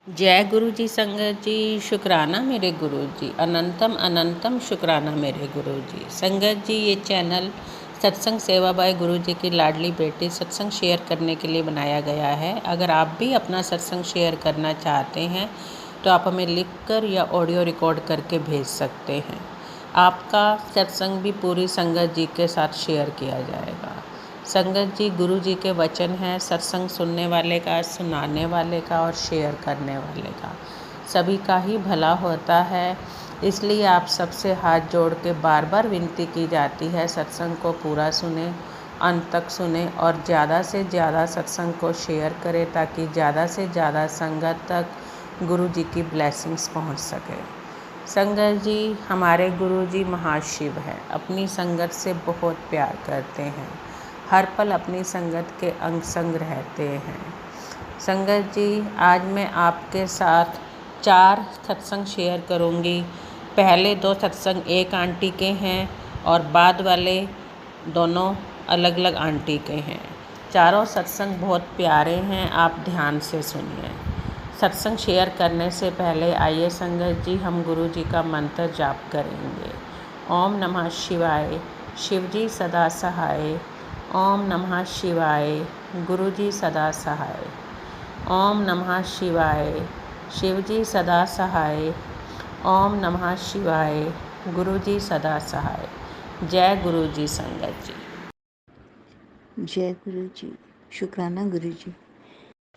जय गुरु जी संगत जी। शुक्राना मेरे गुरु जी, अनंतम अनंतम शुक्राना मेरे गुरु जी। संगत जी, ये चैनल सत्संग सेवा बाय गुरु जी की लाडली बेटी सत्संग शेयर करने के लिए बनाया गया है। अगर आप भी अपना सत्संग शेयर करना चाहते हैं तो आप हमें लिखकर या ऑडियो रिकॉर्ड करके भेज सकते हैं। आपका सत्संग भी पूरी संगत जी के साथ शेयर किया जाएगा। संगत जी, गुरु जी के वचन हैं, सत्संग सुनने वाले का, सुनाने वाले का और शेयर करने वाले का सभी का ही भला होता है। इसलिए आप सबसे हाथ जोड़ के बार बार विनती की जाती है, सत्संग को पूरा सुने, अंत तक सुने और ज़्यादा से ज़्यादा सत्संग को शेयर करें ताकि ज़्यादा से ज़्यादा संगत तक गुरु जी की ब्लेसिंग्स पहुंच सके। संगत जी, हमारे गुरु जी महाशिव हैं, अपनी संगत से बहुत प्यार करते हैं, हर पल अपनी संगत के अंग संग रहते हैं। संगत जी, आज मैं आपके साथ 4 सत्संग शेयर करूंगी। पहले 2 सत्संग एक आंटी के हैं और बाद वाले दोनों अलग अलग आंटी के हैं। चारों सत्संग बहुत प्यारे हैं, आप ध्यान से सुनिए। सत्संग शेयर करने से पहले आइए संगत जी, हम गुरु जी का मंत्र जाप करेंगे। ओम नमः शिवाय, शिव जी सदा सहाय। ओम नमः शिवाय, गुरु जी सदा सहाय। ओम नमः शिवाय, शिव जी सदा सहाय। ओम नमः शिवाय, गुरु जी सदा सहाय। जय गुरु जी संगत जी। जय गुरु जी। शुक्राना गुरु जी।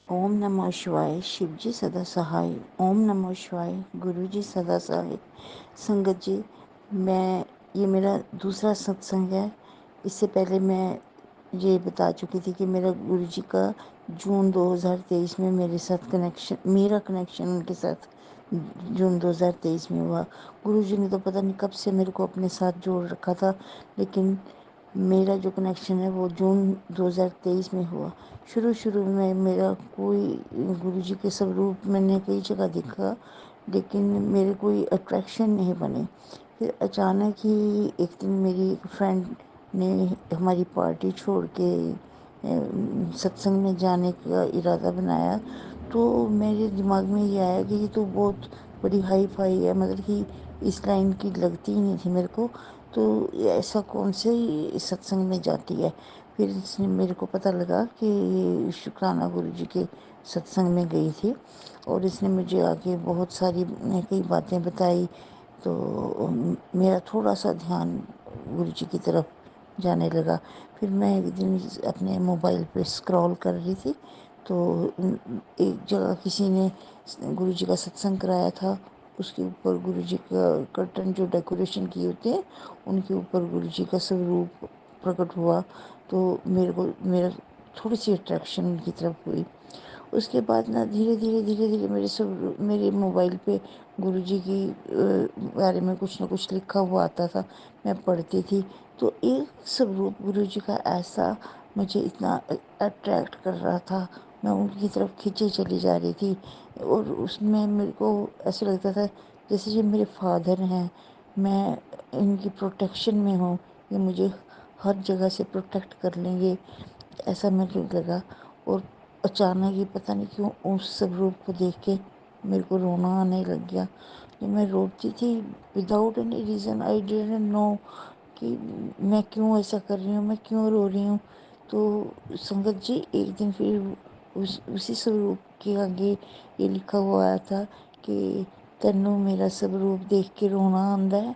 ओम नमः शिवाय, शिव जी सदा सहाय। ओम नमः शिवाय, गुरु जी सदा सहाय। संगत जी, ये मेरा दूसरा सत्संग है। इससे पहले मैं ये बता चुकी थी कि मेरा गुरु जी का जून 2023 में मेरा कनेक्शन उनके साथ जून 2023 में हुआ। गुरु जी ने तो पता नहीं कब से मेरे को अपने साथ जोड़ रखा था, लेकिन मेरा जो कनेक्शन है वो जून 2023 में हुआ। शुरू में मेरा कोई गुरु जी के स्वरूप मैंने कई जगह देखा, लेकिन मेरे कोई अट्रैक्शन नहीं बनी। फिर अचानक ही एक दिन मेरी एक फ्रेंड ने हमारी पार्टी छोड़ के सत्संग में जाने का इरादा बनाया, तो मेरे दिमाग में ये आया कि ये तो बहुत बड़ी हाई फाई है, मतलब कि इस लाइन की लगती ही नहीं थी मेरे को, तो ऐसा कौन से सत्संग में जाती है। फिर इसने मेरे को पता लगा कि शुक्राना गुरु जी के सत्संग में गई थी और इसने मुझे आके बहुत सारी कई बातें बताई। तो मेरा थोड़ा सा ध्यान गुरु जी की तरफ जाने लगा। फिर मैं एक दिन अपने मोबाइल पे स्क्रॉल कर रही थी, तो एक जगह किसी ने गुरु जी का सत्संग कराया था। उसके ऊपर गुरु जी का कर्टन जो डेकोरेशन किए होते हैं, उनके ऊपर गुरु जी का स्वरूप प्रकट हुआ। तो मेरा थोड़ी सी अट्रैक्शन उनकी तरफ हुई। उसके बाद ना धीरे धीरे मेरे मोबाइल पे गुरु जी की बारे में कुछ ना कुछ लिखा हुआ आता था, मैं पढ़ती थी। तो एक स्वरूप गुरु जी का ऐसा मुझे इतना अट्रैक्ट कर रहा था, मैं उनकी तरफ खींचे चली जा रही थी। और उसमें मेरे को ऐसा लगता था जैसे ये मेरे फादर हैं, मैं इनकी प्रोटेक्शन में हूँ, ये मुझे हर जगह से प्रोटेक्ट कर लेंगे, ऐसा मुझे लगा। और अचानक ही पता नहीं क्यों उस सब रूप को देख के मेरे को रोना आने लग गया। तो मैं रोती थी without any reason, I didn't know कि मैं क्यों ऐसा कर रही हूँ, मैं क्यों रो रही हूँ। तो संगत जी, एक दिन फिर उसी स्वरूप के आगे ये लिखा हुआ आया था कि तैनू मेरा स्वरूप देख के रोना आंदा है,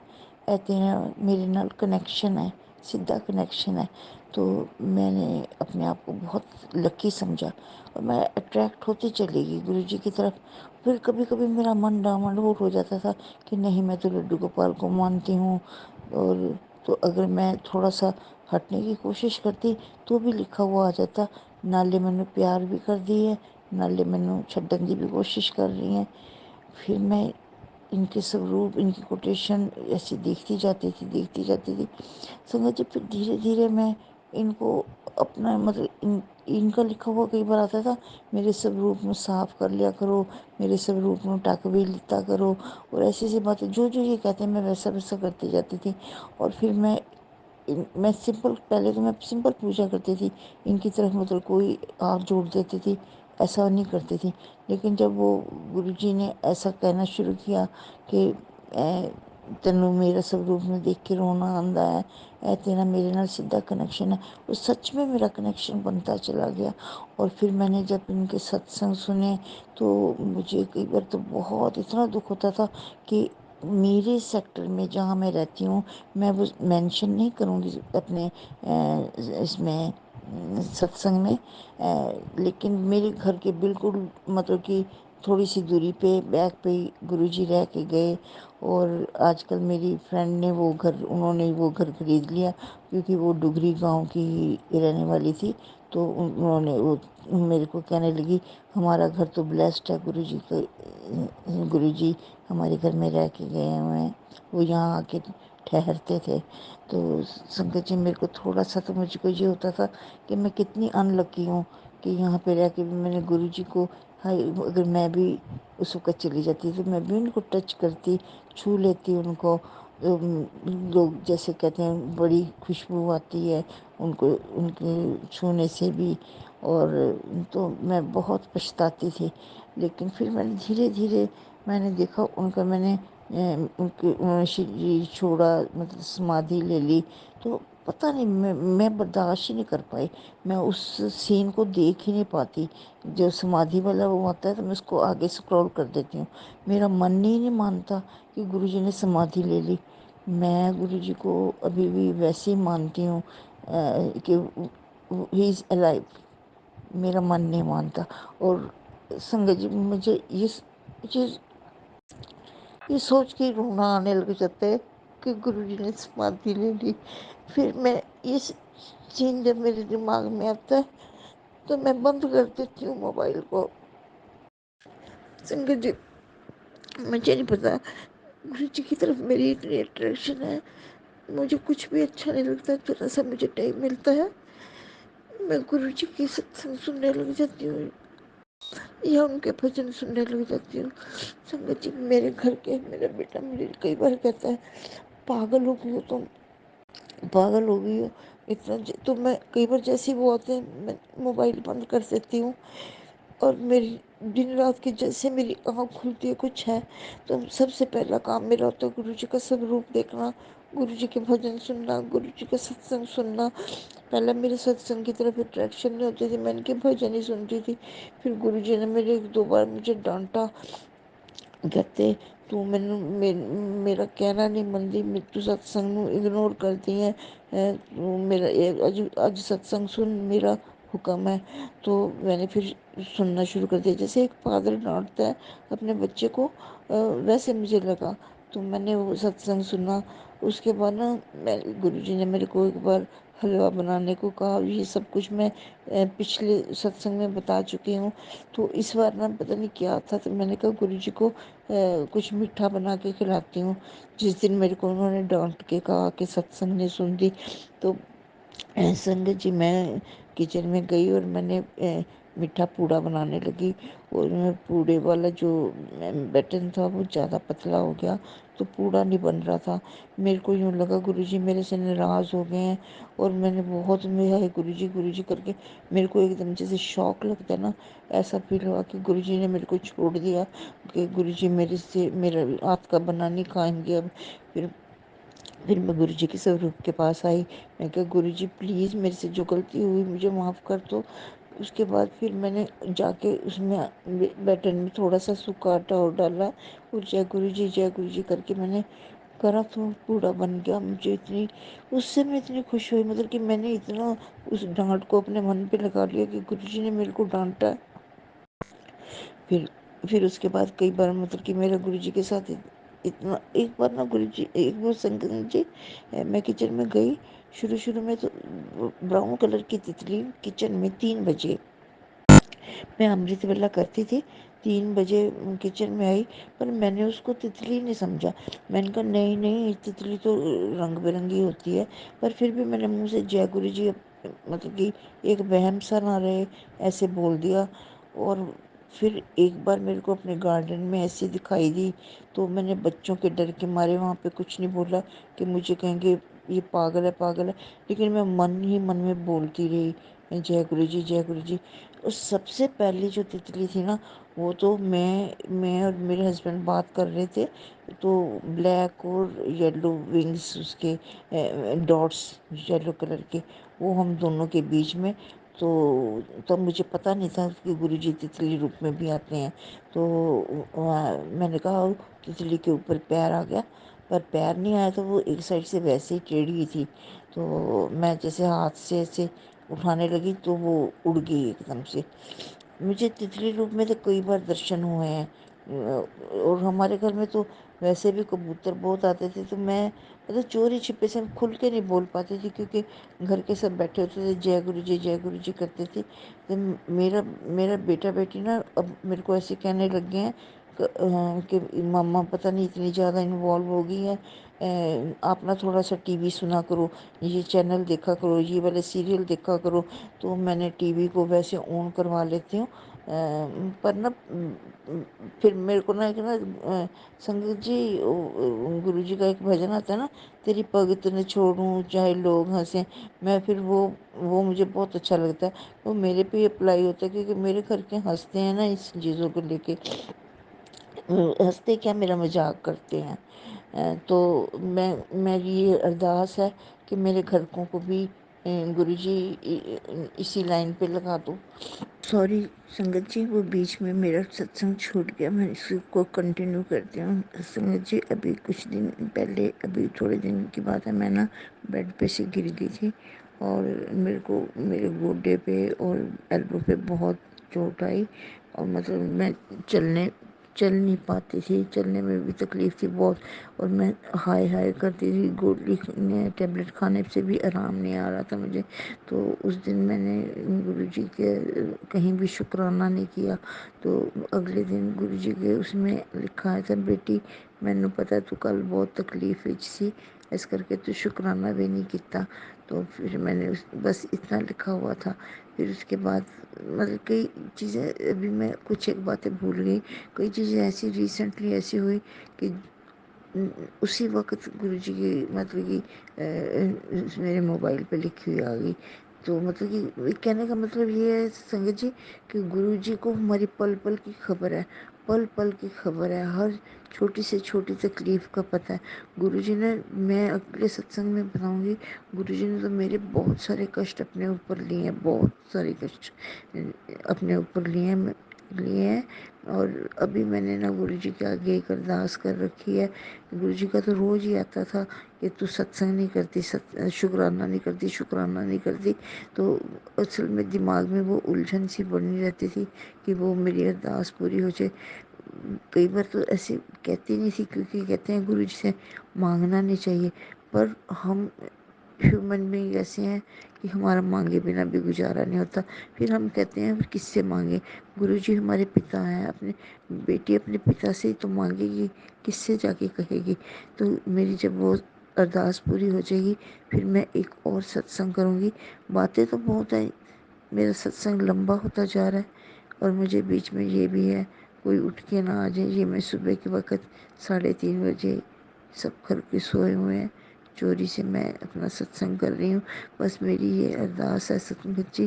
ए तेरा मेरे नाल कनैक्शन है, सीधा कनैक्शन है। तो मैंने अपने आप को बहुत लकी समझा और मैं अट्रैक्ट होती चली गई गुरु जी की तरफ। फिर कभी कभी मेरा मन डामाडोल हो जाता था कि नहीं, मैं तो लड्डू गोपाल को मानती हूँ। और तो अगर मैं थोड़ा सा हटने की कोशिश करती तो भी लिखा हुआ आ जाता, नाले मैनू प्यार भी कर दी है, नाले मैनू छड्डन की भी कोशिश कर रही हैं। फिर मैं इनके स्वरूप, इनकी कोटेशन ऐसी देखती जाती थी संगत जी। फिर धीरे धीरे मैं इनको अपना मतलब इनका लिखा हुआ कई बार आता था, मेरे स्वरूप में साफ कर लिया करो, मेरे स्वरूप में टक भी लिता करो, और ऐसी ऐसी बातें जो जो ये कहते हैं मैं वैसा वैसा करती जाती थी। और फिर मैं सिंपल, पहले तो मैं सिंपल पूजा करती थी इनकी तरफ, मतलब कोई हाथ जोड़ देती थी ऐसा नहीं करती थी। लेकिन जब वो गुरुजी ने ऐसा कहना शुरू किया कि तैनू मेरा स्वरूप में देख के रोना आंदा है, ए तेरा मेरे नाल सीधा कनैक्शन है, वो सच में मेरा कनैक्शन बनता चला गया। और फिर मैंने जब इनके सत्संग सुने तो मुझे कई बार तो बहुत इतना दुख होता था कि मेरे सेक्टर में जहाँ मैं रहती हूँ, मैं वो मेंशन नहीं करूँगी अपने इसमें सत्संग में, लेकिन मेरे घर के बिल्कुल मतलब कि थोड़ी सी दूरी पे बैक पे ही गुरुजी रह के गए। और आजकल मेरी फ्रेंड ने उन्होंने वो घर खरीद लिया, क्योंकि वो डुगरी गांव की ही रहने वाली थी। तो उन्होंने वो मेरे को कहने लगी, हमारा घर तो ब्लेस्ड है, गुरुजी हमारे घर में रह के गए हुए हैं, वो यहाँ आके ठहरते थे। तो संगत जी, मेरे को थोड़ा सा तो मुझको ये होता था कि मैं कितनी अनलकी हूँ कि यहाँ पे रह के भी मैंने गुरुजी को, हाय, अगर मैं भी उस वक़्त चली जाती तो मैं भी उनको टच करती, छू लेती उनको। लोग जैसे कहते हैं बड़ी खुशबू आती है उनको, उनके छूने से भी। और तो मैं बहुत पछताती थी। लेकिन फिर मैंने धीरे धीरे मैंने देखा उनका, मैंने उन्होंने शरीर छोड़ा, मतलब समाधि ले ली। तो पता नहीं, मैं बर्दाश्त ही नहीं कर पाई। मैं उस सीन को देख ही नहीं पाती। जो समाधि वाला वो आता है तो मैं उसको आगे स्क्रॉल कर देती हूँ। मेरा मन ही नहीं मानता कि गुरुजी ने समाधि ले ली। मैं गुरुजी को अभी भी वैसे ही मानती हूँ कि ही इज़ अलाइव। मेरा मन नहीं मानता। और संगत जी, मुझे ये सोच के रोना आने लग जाता है कि गुरुजी ने समाधि ले ली। फिर मैं इस सीन जब मेरे दिमाग में आता है तो मैं बंद कर देती हूँ मोबाइल को। संगत जी, मुझे नहीं पता, गुरु जी की तरफ मेरी इतनी अट्रैक्शन है, मुझे कुछ भी अच्छा नहीं लगता। जरा सा मुझे टाइम मिलता है, मैं गुरु जी की सत्संग सुनने लग जाती हूँ या उनके भजन सुनने लग जाती हूँ। संगत जी, मेरे घर के मेरा बेटा मुझे कई बार कहता है, पागल हो गई हो तुम, पागल हो गई हो इतना। तो मैं कई बार जैसे ही वो आते हैं मैं मोबाइल बंद कर देती हूँ। और मेरी दिन रात की जैसे मेरी आँख खुलती है कुछ है, तो सबसे पहला काम मेरा होता है गुरु जी का स्वरूप देखना, गुरु जी के भजन सुनना, गुरु जी का सत्संग सुनना। पहले मेरे सत्संग की तरफ अट्रैक्शन नहीं होती थी, मैं इनके भजन ही सुनती थी। फिर गुरु जी ने मेरे एक दो बार मुझे डांटा, कहते तू मैनू मेरा कहना नहीं मनती, तू सत्संग नू इग्नोर करती है, तू मेरा अज अज सत्संग सुन, मेरा हुक्म है। तो मैंने फिर सुनना शुरू कर दिया, जैसे एक फादर डांटता है अपने बच्चे को, वैसे मुझे लगा। तो मैंने वो सत्संग सुना। उसके बाद ना, मैं गुरुजी ने मेरे को एक बार हलवा बनाने को कहा। ये सब कुछ मैं पिछले सत्संग में बता चुकी हूँ। तो इस बार ना पता नहीं क्या था, तो मैंने कहा गुरुजी को कुछ मीठा बना के खिलाती हूँ। जिस दिन मेरे को उन्होंने डांट के कहा कि सत्संग नहीं सुनती, तो संगत जी, मैं किचन में गई और मैंने मीठा पूड़ा बनाने लगी। और पूड़े वाला जो बैटर था वो ज़्यादा पतला हो गया, तो पूड़ा नहीं बन रहा था। मेरे को यूँ लगा गुरुजी मेरे से नाराज़ हो गए हैं। और मैंने बहुत मेरा है गुरुजी करके, मेरे को एकदम जैसे शौक लगता है ना, ऐसा फील हुआ कि गुरुजी ने मेरे को छोड़ दिया, कि गुरुजी मेरे से मेरा हाथ का बना नहीं खाएंगे अब। फिर फिर मैं गुरुजी के स्वरूप के पास आई। मैं कहा गुरुजी प्लीज़ मेरे से जो गलती हुई मुझे माफ़ कर दो। उसके बाद फिर मैंने जाके उसमें बैटर में थोड़ा सा सूखा आटा और डाला, और जय गुरु जी करके मैंने करा, तो पूरा बन गया। मुझे इतनी, उससे मैं इतनी खुश हुई, मतलब कि मैंने इतना उस डांट को अपने मन पे लगा लिया कि गुरुजी ने मेरे को डांटा है। फिर फिर उसके बाद कई बार, मतलब कि मेरा गुरुजी के साथ इतना, एक बार ना गुरुजी, एक बार संगत जी, मैं किचन में गई। शुरू शुरू में तो ब्राउन कलर की तितली किचन में 3 बजे, मैं अमृत वेला करती थी, 3 बजे किचन में आई। पर मैंने उसको तितली नहीं समझा। मैंने कहा नहीं नहीं, तितली तो रंग बिरंगी होती है। पर फिर भी मैंने मुंह से जय गुरु जी, मतलब कि एक वहम सा ना रहे, ऐसे बोल दिया। और फिर एक बार मेरे को अपने गार्डन में ऐसे दिखाई दी, तो मैंने बच्चों के डर के मारे वहाँ पे कुछ नहीं बोला कि मुझे कहेंगे ये पागल है पागल है। लेकिन मैं मन ही मन में बोलती रही, जय गुरु जी, जय गुरु जी। और सबसे पहली जो तितली थी ना, वो तो मैं और मेरे हस्बैंड बात कर रहे थे, तो ब्लैक और येलो विंग्स उसके, डॉट्स येलो कलर के, वो हम दोनों के बीच में। तो तब मुझे पता नहीं था कि गुरु जी तितली रूप में भी आते हैं। तो मैंने कहा तितली के ऊपर पैर आ गया, पर पैर नहीं आया, तो वो एक साइड से वैसे ही टेढ़ी थी। तो मैं जैसे हाथ से ऐसे उठाने लगी तो वो उड़ गई एकदम से। मुझे तितली रूप में तो कई बार दर्शन हुए हैं। और हमारे घर में तो वैसे भी कबूतर बहुत आते थे, तो मैं मतलब चोरी छिपे से खुल के नहीं बोल पाती थी, क्योंकि घर के सब बैठे होते थे, जय गुरु जी करते थे। तो मेरा मेरा बेटा बेटी ना अब मेरे को ऐसे कहने लग गए हैं कि मम्मा पता नहीं इतनी ज़्यादा इन्वॉल्व हो गई है, आप ना थोड़ा सा टीवी सुना करो, ये चैनल देखा करो, ये वाले सीरियल देखा करो। तो मैंने टीवी को वैसे ऑन करवा लेती हूँ। पर ना फिर मेरे को ना एक ना संगत जी, गुरु जी का एक भजन आता है ना, तेरी पगत न छोड़ूं चाहे लोग हंसे। मैं फिर वो मुझे बहुत अच्छा लगता है। वो मेरे पे अप्लाई होता है, क्योंकि मेरे घर के हंसते हैं ना इस चीज़ों को लेके। हंसते क्या, मेरा मजाक करते हैं। तो मेरी ये अरदास है कि मेरे घरकों को भी गुरु जी इसी लाइन पे लगा दो। सॉरी संगत जी, वो बीच में मेरा सत्संग छूट गया, मैं इसको कंटिन्यू करती हूँ। संगत जी, अभी कुछ दिन पहले, अभी थोड़े दिन की बात है, मैं ना बेड पे से गिर गई थी, और मेरे को मेरे गोडे पे और एल्बो पे बहुत चोट आई। और मतलब मैं चल नहीं पाती थी, चलने में भी तकलीफ़ थी बहुत। और मैं हाय हाय करती थी, गोली टेबलेट खाने से भी आराम नहीं आ रहा था मुझे। तो उस दिन मैंने गुरु जी के कहीं भी शुक्राना नहीं किया। तो अगले दिन गुरु जी के उसमें लिखा है था, बेटी मैनू पता तू कल बहुत तकलीफ विच सी, इस करके तू शुक्राना भी नहीं किया। तो फिर मैंने बस इतना लिखा हुआ था। फिर उसके बाद मतलब कई चीज़ें, अभी मैं कुछ एक बातें भूल गई। कई चीज़ें ऐसी रिसेंटली ऐसी हुई कि उसी वक्त गुरु जी की मतलब कि मेरे मोबाइल पे लिखी हुई आ गई। तो मतलब कि कहने का मतलब ये है संगत जी, कि गुरु जी को हमारी पल पल की खबर है, पल पल की खबर है, हर छोटी से छोटी तकलीफ़ का पता है। गुरु जी ने, मैं अगले सत्संग में बताऊंगी, गुरु जी ने तो मेरे बहुत सारे कष्ट अपने ऊपर लिए हैं, बहुत सारे कष्ट अपने ऊपर लिए हैं। और अभी मैंने ना गुरु जी के आगे एक अरदास कर रखी है। गुरु जी का तो रोज़ ही आता था कि तू सत्संग नहीं करती, शुक्राना नहीं करती, शुक्राना नहीं करती। तो असल में दिमाग में वो उलझन सी बनी रहती थी कि वो मेरी अरदास पूरी हो जाए। कई बार तो ऐसे कहती नहीं थी, क्योंकि कहते हैं गुरु जी से मांगना नहीं चाहिए, पर हम ह्यूमन बीइंग ऐसे हैं कि हमारा मांगे बिना भी गुजारा नहीं होता। फिर हम कहते हैं किससे मांगे, गुरु जी हमारे पिता हैं, अपने बेटी अपने पिता से ही तो मांगेगी, किससे जाके कहेगी। तो मेरी जब वो अरदास पूरी हो जाएगी, फिर मैं एक और सत्संग करूँगी। बातें तो बहुत हैं, मेरा सत्संग लंबा होता जा रहा है, और मुझे बीच में ये भी है, कोई उठ के ना आ जाए। ये मैं सुबह के वक़्त 3:30 बजे, सब घर के सोए हुए हैं, चोरी से मैं अपना सत्संग कर रही हूँ। बस मेरी ये अरदास है सतगुरु जी,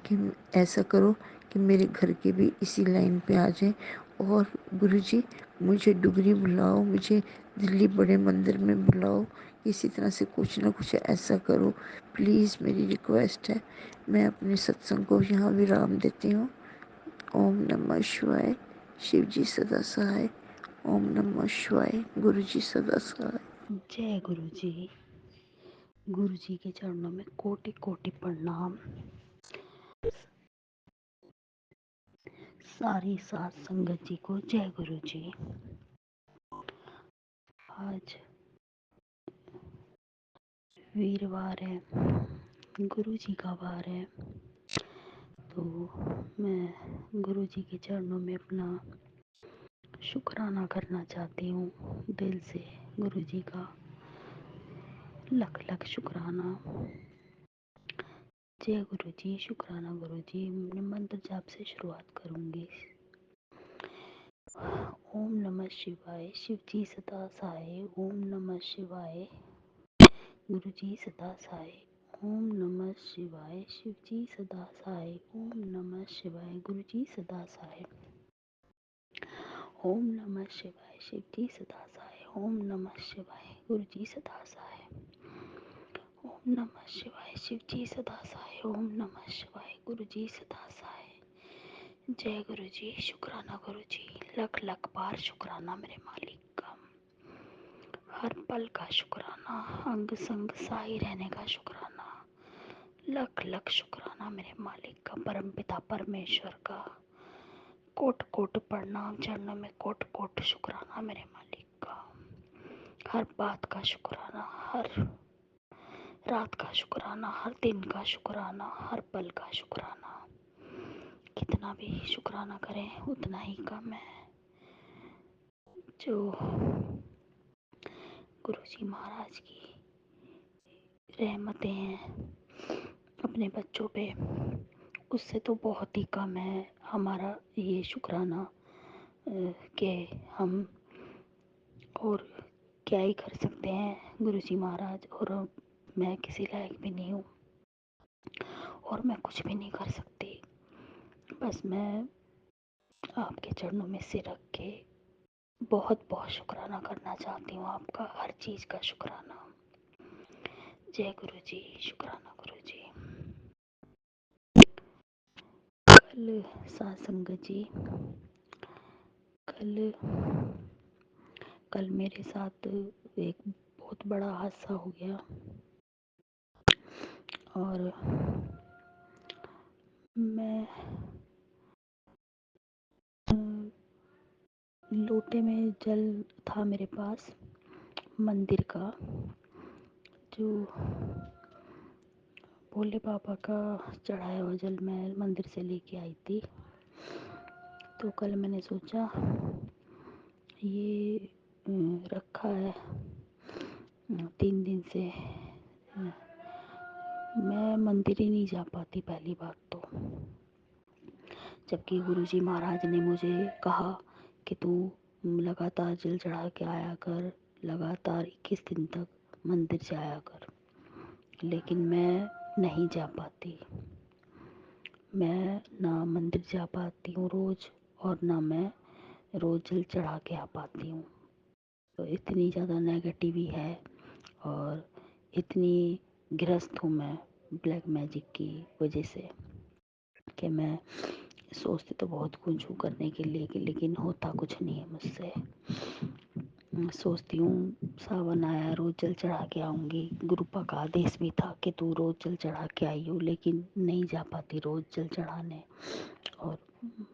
कि ऐसा करो कि मेरे घर के भी इसी लाइन पे आ जाएं। और गुरु जी, मुझे डुगरी बुलाओ, मुझे दिल्ली बड़े मंदिर में बुलाओ, इसी तरह से कुछ ना कुछ ऐसा करो, प्लीज़ मेरी रिक्वेस्ट है। मैं अपने सत्संग को यहाँ विराम देती हूँ। ओम नमः शिवाय, शिव जी सदा सहाय। ओम नमः शिवाय, गुरु जी सदा सहाय। जय गुरु जी। गुरु जी के चरणों में कोटि कोटि प्रणाम। सारी सात संगत जी को जय गुरु जी। आज वीरवार है, गुरु जी का वार है, तो मैं गुरु जी के चरणों में अपना शुक्राना करना चाहती हूँ दिल से। गुरु जी का लख लख शुक्राना। जय गुरु जी, शुक्राना गुरु जी। मैं मंत्र जाप से शुरुआत करूँगी। ओम नमः शिवाय, शिव जी सदा सहाय। ओम नमः शिवाय, गुरु जी सदा सहाय। ओम नमः शिवाय शिव जी सदा सहाय। ओम नमः शिवाय गुरु जी सदा सहाय। ओम नमः शिवाय शिव जी सदा सहाय। ओम नमः शिवाय गुरु जी सदा सहाय। ओम नमः शिवाय शिव जी सदा सहाय। ओम नमः शिवाय गुरु जी सदा सहाय। जय गुरु जी। शुक्राना गुरु जी, लख लख बार शुक्राना मेरे मालिक का। हर पल का शुक्राना, अंग संग साई रहने का शुक्राना। लख लख शुक्राना मेरे मालिक का, परम पिता परमेश्वर का। कोट कोट प्रणाम, चरणों में कोट कोट शुक्राना मेरे मालिक का। हर बात का शुक्राना, हर रात का शुक्राना, हर दिन का शुक्राना, हर पल का शुक्राना। कितना भी शुक्राना करें उतना ही कम है। जो गुरु जी महाराज की रहमतें हैं अपने बच्चों पे, उससे तो बहुत ही कम है हमारा ये शुक्राना कि हम और क्या ही कर सकते हैं गुरु जी महाराज। और मैं किसी लायक भी नहीं हूँ और मैं कुछ भी नहीं कर सकती। बस मैं आपके चरणों में सिर रख के बहुत बहुत शुक्राना करना चाहती हूँ, आपका हर चीज़ का शुक्राना। जय गुरु जी। शुक्राना गुरु जी। कल सात संगत जी, कल कल मेरे साथ एक बहुत बड़ा हादसा हो गया और मैं लोटे में जल था मेरे पास मंदिर का, जो भोले बाबा का चढ़ाया हुआ जल मैं मंदिर से लेके आई थी। तो कल मैंने सोचा ये रखा है 3 दिन से, मैं मंदिर ही नहीं जा पाती पहली बात तो। जबकि गुरुजी महाराज ने मुझे कहा कि तू लगातार जल चढ़ा के आया कर, लगातार 21 दिन तक मंदिर जाया कर, लेकिन मैं नहीं जा पाती। मैं ना मंदिर जा पाती हूँ रोज़ और ना मैं रोज़ जल चढ़ा के आ पाती हूँ। तो इतनी ज़्यादा नेगेटिव है और इतनी ग्रस्त हूँ मैं ब्लैक मैजिक की वजह से कि मैं सोचती तो बहुत कुछ हूँ करने के लिए कि लेकिन होता कुछ नहीं है मुझसे। सोचती हूँ सावन आया रोज़ जल चढ़ा के आऊँगी, गुरुपा का आदेश भी था कि तू रोज़ जल चढ़ा के आई हो, लेकिन नहीं जा पाती रोज़ जल चढ़ाने। और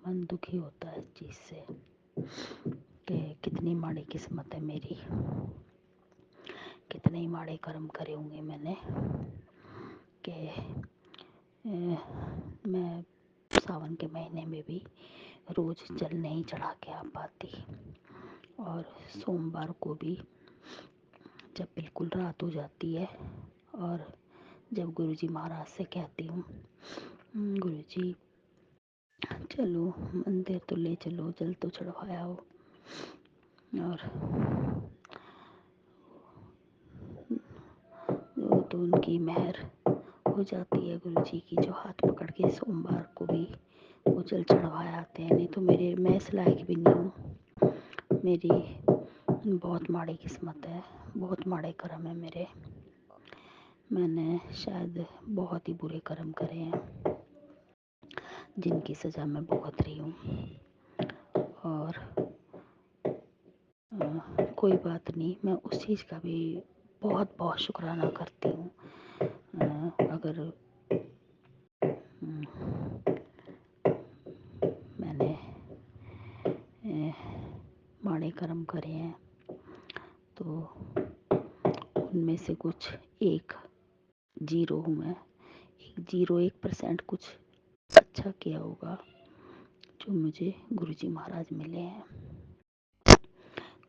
मन दुखी होता है इस चीज़ से कि कितनी माड़ी किस्मत है मेरी, कितने ही माड़े कर्म करे होंगे मैंने कि मैं सावन के महीने में भी रोज़ जल नहीं चढ़ा के आ पाती। और सोमवार को भी जब बिल्कुल रात हो जाती है और जब गुरुजी महाराज से कहती हूँ गुरुजी चलो मंदिर तो ले चलो, जल तो चढ़वाया हो, और वो तो उनकी मेहर हो जाती है गुरुजी की, जो हाथ पकड़ के सोमवार को भी वो जल चढ़वाए आते हैं। नहीं तो मैं इस लायक भी नहीं हूँ, मेरी बहुत माड़ी किस्मत है, बहुत माड़े कर्म है मेरे। मैंने शायद बहुत ही बुरे कर्म करे हैं जिनकी सज़ा मैं भुगत रही हूँ। और कोई बात नहीं, मैं उस चीज़ का भी बहुत बहुत शुक्राना करती हूँ। अगर मैंने माड़े कर्म करे हैं तो उनमें से कुछ एक जीरो हूँ मैं, 1% कुछ अच्छा किया होगा जो मुझे गुरुजी महाराज मिले हैं।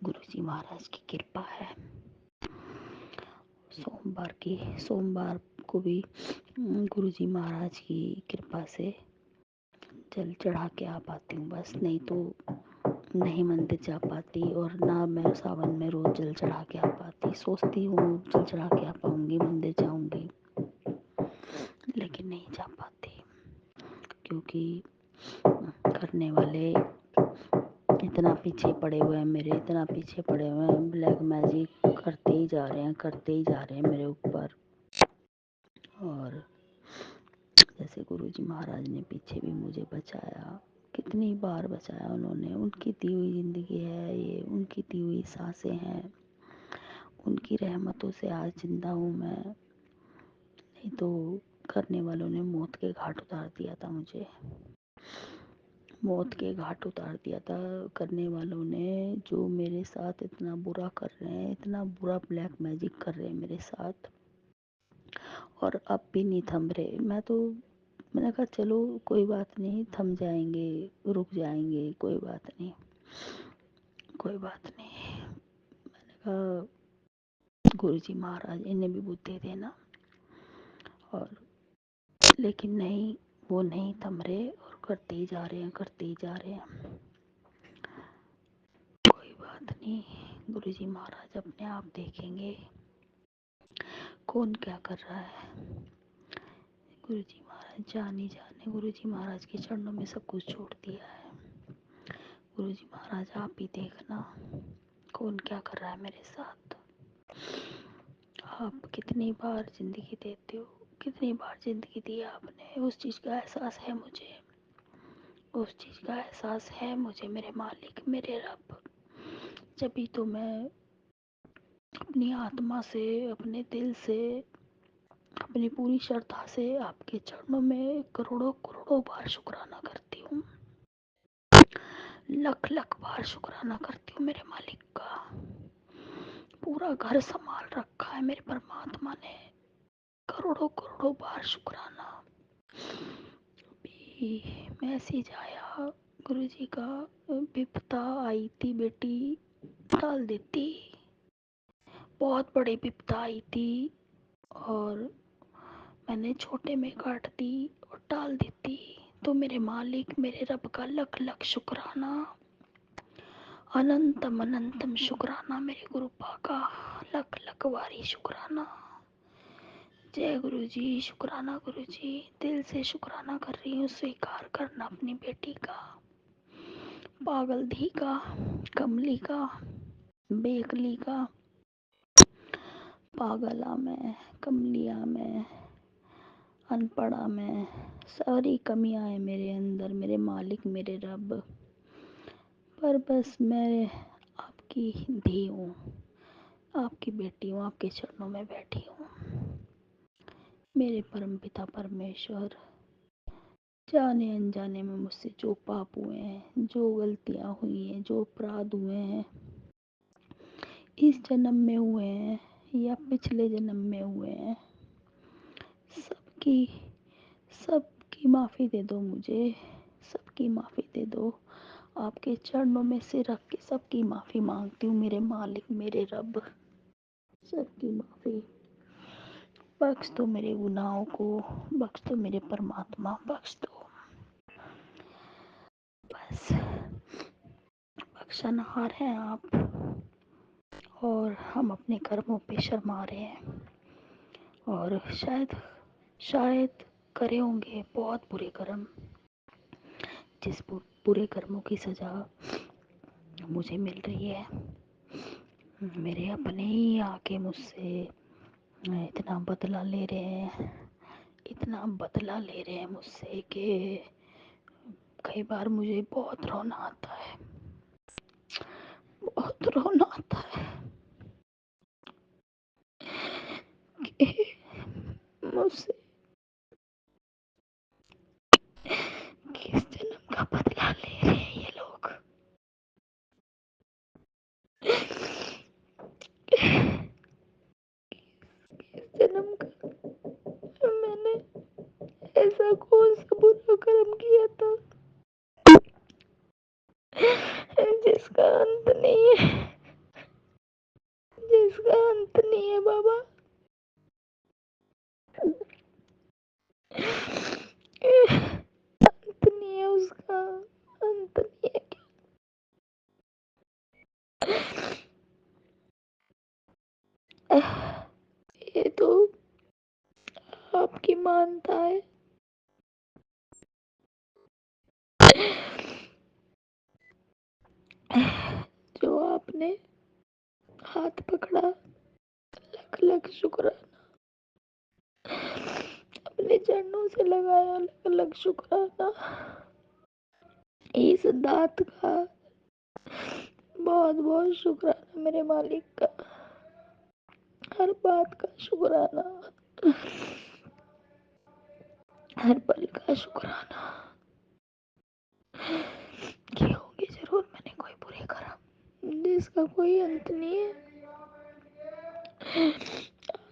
गुरुजी महाराज की कृपा है। सोमवार को भी गुरुजी महाराज की कृपा से जल चढ़ा के आ पाती हूँ बस, नहीं तो नहीं मंदिर जा पाती और ना मैं सावन में रोज़ जल चढ़ा के आ पाती। सोचती हूँ जल चढ़ा के आ पाऊँगी, मंदिर जाऊँगी, लेकिन नहीं जा पाती, क्योंकि करने वाले इतना पीछे पड़े हुए हैं मेरे, इतना पीछे पड़े हुए हैं, ब्लैक मैजिक करते ही जा रहे हैं, करते ही जा रहे हैं मेरे ऊपर। और जैसे गुरुजी महाराज ने पीछे भी मुझे बचाया, कितनी बार बचाया उन्होंने। उनकी दी हुई ज़िंदगी है ये, उनकी दी हुई सांसें हैं, उनकी रहमतों से आज जिंदा हूँ मैं। नहीं तो करने वालों ने मौत के घाट उतार दिया था मुझे, मौत के घाट उतार दिया था करने वालों ने, जो मेरे साथ इतना बुरा कर रहे हैं, इतना बुरा ब्लैक मैजिक कर रहे हैं मेरे साथ। और अब भी नहीं थम रहे। मैंने कहा चलो कोई बात नहीं, थम जाएंगे, रुक जाएंगे, कोई बात नहीं, कोई बात नहीं। मैंने कहा गुरुजी महाराज इन्हें भी बुद्धि देना। और लेकिन नहीं, वो नहीं थम रहे और करते ही जा रहे हैं, करते ही जा रहे हैं। कोई बात नहीं, गुरुजी महाराज अपने आप देखेंगे कौन क्या कर रहा है। गुरुजी महाराज जाने जाने गुरुजी महाराज के चरणों में सब कुछ छोड़ दिया है। गुरुजी महाराज आप ही देखना कौन क्या कर रहा है मेरे साथ। आप कितनी बार जिंदगी देते हो, कितनी बार जिंदगी दी आपने, उस चीज़ का एहसास है मुझे, उस चीज़ का एहसास है मुझे मेरे मालिक, मेरे रब। जभी तो मैं अपनी आत्मा से, अपने दिल से, अपनी पूरी श्रद्धा से आपके चरणों में करोड़ों करोड़ों बार शुक्राना करती हूँ, लख लख बार शुक्राना करती हूँ मेरे मालिक का। पूरा घर संभाल रखा है मेरे परमात्मा ने, करोड़ों करोड़ों बार शुक्राना। भी मैसेज आया गुरुजी का, विपदा आई थी बेटी, टाल देती, बहुत बड़ी विपदा आई थी और मैंने छोटे में काट दी और टाल देती। तो मेरे मालिक, मेरे रब का लख लख शुक्राना, अनंतम अनंतम शुक्राना मेरे गुरुपा का, लख लख वारी शुक्राना। जय गुरु जी, शुक्राना गुरु जी, दिल से शुक्राना कर रही हूँ। स्वीकार करना अपनी बेटी का, पागल धी का, कमली का, बेकली का, पागला में, कमलिया में, अनपढ़ा में, सारी कमियां हैं मेरे अंदर मेरे मालिक, मेरे रब। पर बस मैं आपकी धी हूँ, आपकी बेटी हूँ, आपके चरणों में बैठी हूँ। मेरे परम पिता परमेश्वर, जाने अनजाने में मुझसे जो पाप हुए हैं, जो गलतियाँ हुई हैं, जो अपराध हुए हैं, इस जन्म में हुए हैं या पिछले जन्म में हुए हैं, सबकी सबकी माफ़ी दे दो मुझे, सबकी माफ़ी दे दो। आपके चरणों में सिर रख के सबकी माफ़ी मांगती हूँ मेरे मालिक, मेरे रब। सबकी माफ़ी बख्श दो, मेरे गुनाहों को बख्श दो, मेरे परमात्मा बख्श दो। बस बख्शनहार हैं आप, और हम अपने कर्मों पे शर्मा रहे हैं। और शायद शायद करे होंगे बहुत बुरे कर्म, जिस बुरे कर्मों की सज़ा मुझे मिल रही है। मेरे अपने ही आके मुझसे इतना बदला ले रहे हैं, इतना बदला ले रहे हैं मुझसे कि कई बार मुझे बहुत रोना आता है, बहुत रोना आता है कि मुझसे किस जन्म का बदला ले रहे हैं ये लोग। किस जन्म का मैंने ऐसा कौन सा बुरा कर्म किया था जिसका अंत नहीं है, जिसका अंत नहीं है बाबा। अंत नहीं है उसका, अंत नहीं है। ये तो आपकी मानता है। जो आपने हाथ पकड़ा, लख लख शुक्राना। अपने चरणों से लगाया, लख लख शुक्राना। इस दात का बहुत बहुत शुक्राना मेरे मालिक का। हर बात का शुक्राना, हर पल का शुक्राना। किए होंगे जरूर मैंने कोई बुरे कर्म जिसका कोई अंत नहीं है।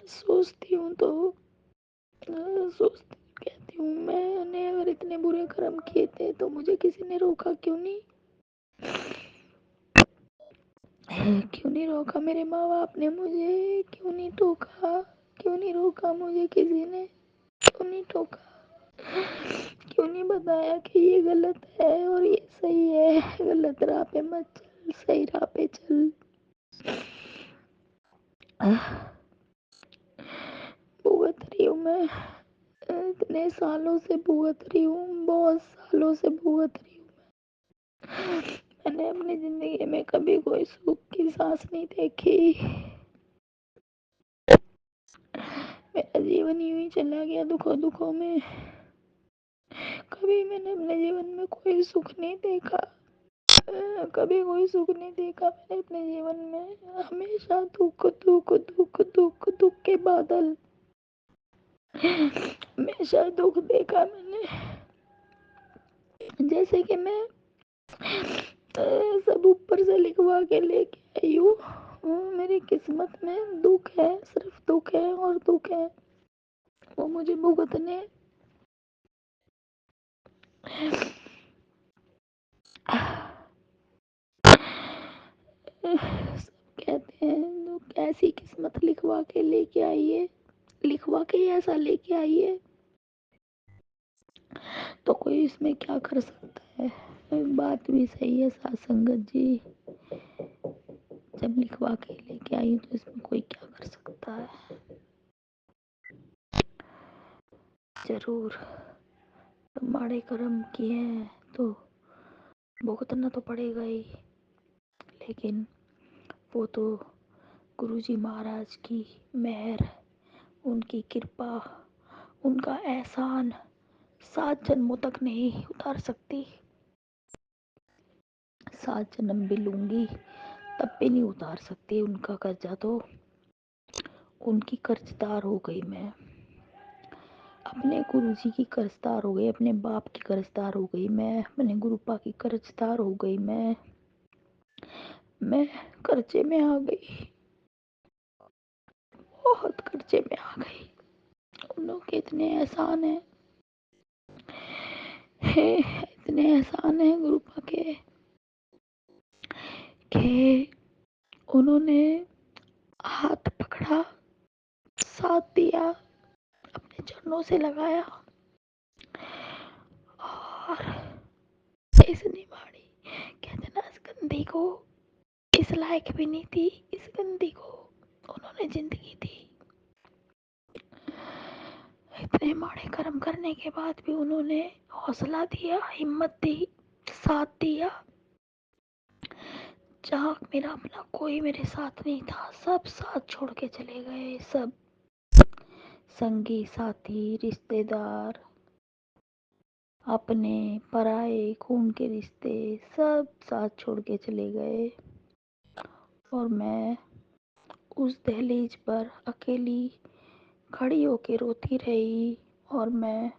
सोचती हूँ तो सोचती कहती हूँ, मैंने अगर इतने बुरे कर्म किए थे तो मुझे किसी ने रोका क्यों नहीं? क्यों नहीं रोका मेरे माँ बाप ने मुझे? क्यों नहीं टोका? क्यों नहीं रोका मुझे किसी ने? क्यों नहीं टोका? क्यों नहीं बताया कि ये गलत है और ये सही है? गलत राह पे मत चल, सही राह पे चल। भुगत रही हूँ मैं, इतने सालों से भुगत रही हूँ, बहुत सालों से भुगत रही हूँ। मैंने अपनी जिंदगी में कभी कोई सुख की सांस नहीं देखी। मेरा जीवन यूं ही चला गया दुखों दुखों में। कभी मैंने अपने जीवन में कोई सुख नहीं देखा। कभी कोई सुख नहीं देखा मैंने अपने जीवन में। हमेशा दुख दुख दुख दुख दुख के बादल। हमेशा दुख देखा मैंने। जैसे कि मैं सब ऊपर से लिखवा के लेके आई हूँ। मेरी किस्मत में दुख है, सिर्फ दुख है और दुख है। वो मुझे भुगतने। सब कहते हैं दुख ऐसी किस्मत लिखवा के लेके आई है, लिखवा के ही ऐसा लेके आई है, तो कोई इसमें क्या कर सकता है? बात भी सही है साथ संगत जी। जब लिखवा के लेके आई तो इसमें कोई क्या कर सकता है? जरूर माड़े कर्म किए हैं तो भुगतना तो पड़ेगा ही, लेकिन वो तो गुरुजी महाराज की मेहर, उनकी कृपा, उनका एहसान 7 जन्मों तक नहीं उतार सकती। 7 जन्म भी लूंगी तब भी नहीं उतार सकती उनका कर्जा। तो उनकी कर्जदार हो गई मैं, अपने गुरुजी की कर्जदार हो गई, अपने बाप की कर्जदार हो गई मैं, अपने गुरुपा की कर्जदार हो गई मैं कर्जे में आ गई, बहुत कर्जे में आ गई। उन लोग के इतने एहसान है, इतने एहसान है गुरुपा के कि उन्होंने हाथ पकड़ा, साथ दिया, अपने चरणों से लगाया और इतनी माड़ी, कहते ना इस गंदी को इस लायक भी नहीं थी, इस गंदी को उन्होंने जिंदगी दी। इतने माड़े कर्म करने के बाद भी उन्होंने हौसला दिया, हिम्मत दी, साथ दिया। जहाँ मेरा अपना कोई मेरे साथ नहीं था, सब साथ छोड़ के चले गए। सब संगी साथी रिश्तेदार, अपने पराए खून के रिश्ते, सब साथ छोड़ के चले गए और मैं उस दहलीज पर अकेली खड़ी होके रोती रही और मैं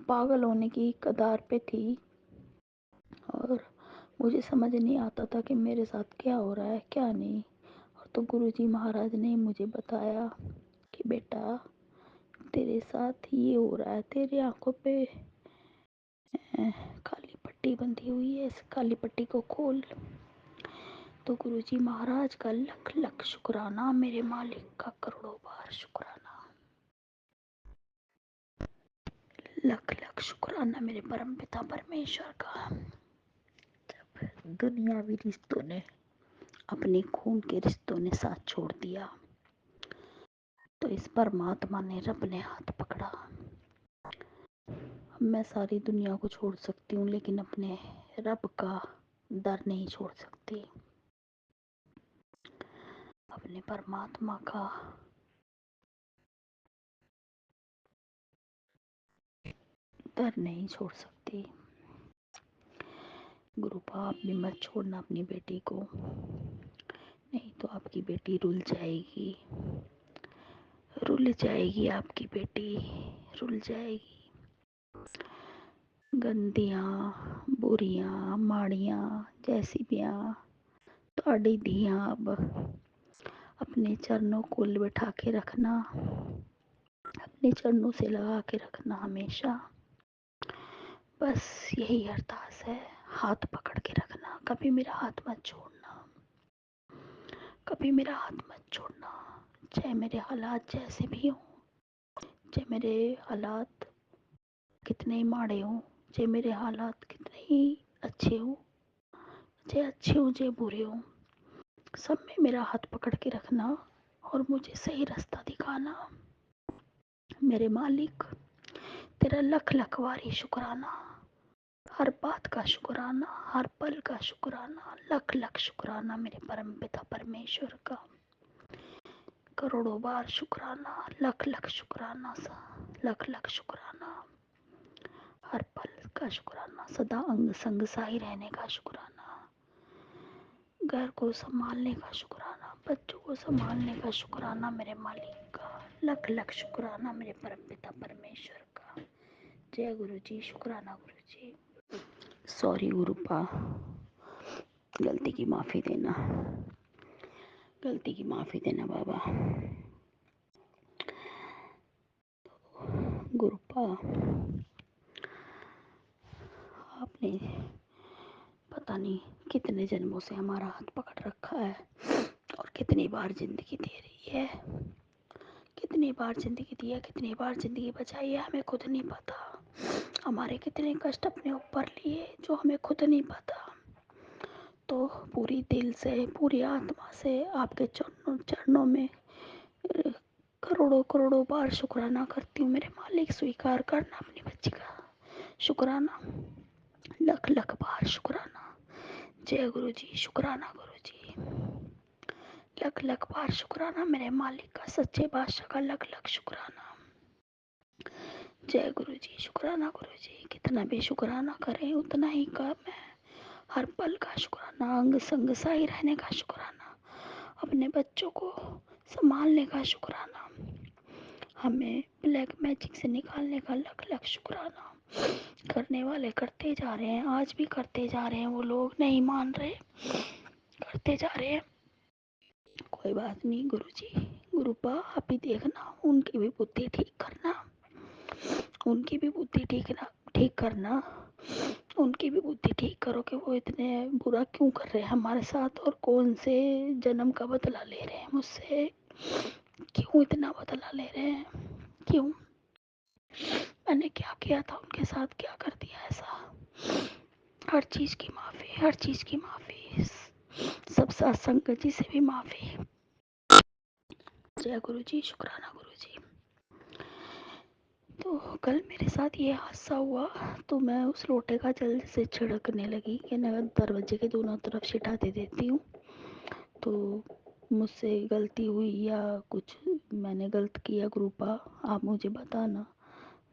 पागल होने की कगार पे थी और मुझे समझ नहीं आता था कि मेरे साथ क्या हो रहा है क्या नहीं। और तो गुरुजी महाराज ने मुझे बताया कि बेटा तेरे साथ ये हो रहा है, तेरी आंखों पे काली पट्टी बंधी हुई है, इस काली पट्टी को खोल। तो गुरुजी महाराज का लख लख शुक्राना, मेरे मालिक का करोड़ों बार शुक्राना, लख लख शुक्राना मेरे परम पिता परमेश्वर का। जब दुनियावी रिश्तों ने, अपने खून के रिश्तों ने साथ छोड़ दिया, तो इस परमात्मा ने, रब ने हाथ पकड़ा। अब मैं सारी दुनिया को छोड़ सकती हूँ, लेकिन अपने रब का दर नहीं छोड़ सकती, अपने परमात्मा का दर नहीं छोड़ सकती। गुरुपा, आप भी मत छोड़ना अपनी बेटी को, नहीं तो आपकी बेटी रुल जाएगी, रुल जाएगी आपकी बेटी, रुल जाएगी। गंदियाँ, बुरियाँ, माड़ियाँ जैसी भी आ ਤੁਹਾਡੀ धियाँ अब अपने चरणों को बिठा के रखना, अपने चरणों से लगा के रखना हमेशा। बस यही अरदास है, हाथ पकड़ के रखना, कभी मेरा हाथ मत छोड़ना, कभी मेरा हाथ मत छोड़ना। चाहे मेरे हालात जैसे भी हों, चाहे मेरे हालात कितने ही माड़े हों, चाहे मेरे हालात कितने ही अच्छे हों, चाहे अच्छे हों चाहे बुरे हों, सब में मेरा हाथ पकड़ के रखना और मुझे सही रास्ता दिखाना। मेरे मालिक, तेरा लख लख वारी शुक्राना, हर बात का शुक्राना, हर पल का शुक्राना, लख लख शुक्राना मेरे परम पिता परमेश्वर का, करोड़ों बार शुक्राना, लख लख शुक्राना सा, लख लख शुक्राना, हर पल का शुक्राना, सदा अंग संग साई रहने का शुक्राना, घर को संभालने का शुक्राना, बच्चों को संभालने का शुक्राना मेरे मालिक का, लख लख शुक्राना मेरे परम पिता परमेश्वर का। जय गुरु जी, शुक्राना गुरु जी। सॉरी गुरुपा, गलती की माफ़ी देना, गलती की माफ़ी देना बाबा। गुरुपा, आपने पता नहीं कितने जन्मों से हमारा हाथ पकड़ रखा है और कितनी बार ज़िंदगी दे रही है, कितनी बार ज़िंदगी दी है, कितनी बार ज़िंदगी बचाई है, हमें खुद नहीं पता। हमारे कितने कष्ट अपने ऊपर लिए जो हमें खुद नहीं पता। तो पूरी दिल से, पूरी आत्मा से आपके चरणों में करोड़ों करोड़ों बार शुक्राना करती हूँ मेरे मालिक। स्वीकार करना अपनी बच्ची का शुक्राना, लख लख बार शुक्राना। जय गुरु जी, शुक्राना गुरु जी, लख लख बार शुक्राना मेरे मालिक का, सच्चे बादशाह का लख लख शुक्राना। जय गुरु जी, शुक्राना गुरु जी। कितना भी शुक्राना करें उतना ही कम है। हर पल का शुक्राना, अंग संग साई रहने का शुक्राना, अपने बच्चों को संभालने का शुक्राना, हमें ब्लैक मैजिक से निकालने का लख लख शुक्राना। करने वाले करते जा रहे हैं, आज भी करते जा रहे हैं, वो लोग नहीं मान रहे, करते जा रहे हैं। कोई बात नहीं गुरुजी, गुरुपा आप ही देखना, उनकी भी बुद्धि ठीक करना, उनकी भी बुद्धि ठीक करना, उनकी भी बुद्धि ठीक करो कि वो इतने बुरा क्यों कर रहे हैं हमारे साथ, और कौन से जन्म का बदला ले रहे हैं मुझसे, क्यों इतना बदला ले रहे हैं, क्यों, मैंने क्या किया था उनके साथ, क्या कर दिया ऐसा। हर चीज़ की माफ़ी, हर चीज़ की माफ़ी, सब साथ संगत जी से भी माफ़ी। जय गुरु जी, शुक्राना गुरु जी। तो कल मेरे साथ ये हादसा हुआ, तो मैं उस लोटे का जल्दी से छिड़कने लगी कि मैं दरवाजे के दोनों तरफ छिटा दे देती हूँ। तो मुझसे गलती हुई या कुछ मैंने गलत किया गुरुपा, आप मुझे बताना।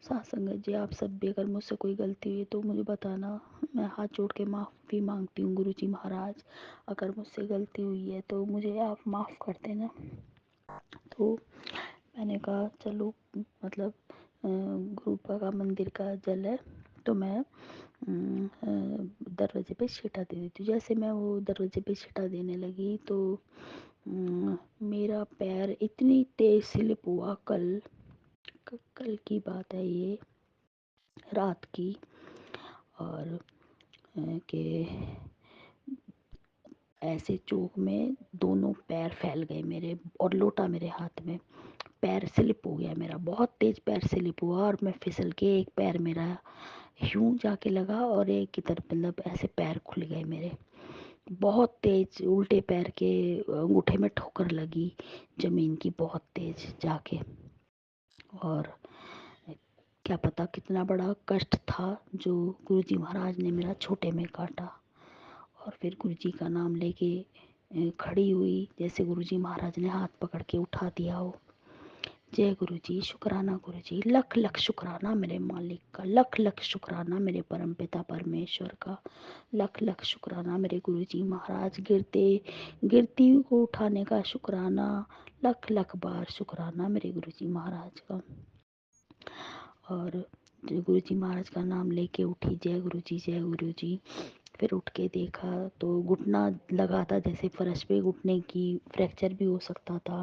साथ संगत जी, आप सब भी अगर मुझसे कोई गलती हुई तो मुझे बताना, मैं हाथ जोड़ के माफ़ी मांगती हूँ गुरु जी महाराज। अगर मुझसे गलती हुई है तो मुझे आप माफ़ कर देना। तो मैंने कहा चलो, मतलब गुरुपा का मंदिर का जल है तो मैं दरवाजे पे छींटा दे देती हूँ। जैसे मैं वो दरवाजे पे छींटा देने लगी तो मेरा पैर इतनी तेज़ स्लिप हुआ, कल की बात है ये, रात की, और कि ऐसे चौक में दोनों पैर फैल गए मेरे, और लोटा मेरे हाथ में, पैर स्लिप हो गया मेरा, बहुत तेज़ पैर स्लिप हुआ और मैं फिसल के, एक पैर मेरा यूं जाके लगा और एक की तरफ मतलब ऐसे पैर खुल गए मेरे। बहुत तेज उल्टे पैर के अंगूठे में ठोकर लगी जमीन की, बहुत तेज जाके। और क्या पता कितना बड़ा कष्ट था जो गुरुजी महाराज ने मेरा छोटे में काटा। और फिर गुरुजी का नाम लेके खड़ी हुई, जैसे गुरुजी महाराज ने हाथ पकड़ के उठा दिया हो। जय गुरुजी, शुक्राना गुरुजी, लख लख शुक्राना मेरे मालिक का, लख लख शुक्राना मेरे परमपिता परमेश्वर का, लख लख शुक्राना मेरे गुरुजी महाराज, गिरती को उठाने का शुक्राना, लख लख बार शुक्राना मेरे गुरुजी महाराज का। और गुरुजी महाराज का नाम लेके उठी, जय गुरुजी जय गुरुजी। फिर उठ के देखा तो घुटना लगा था जैसे फर्श पे, घुटने की फ्रैक्चर भी हो सकता था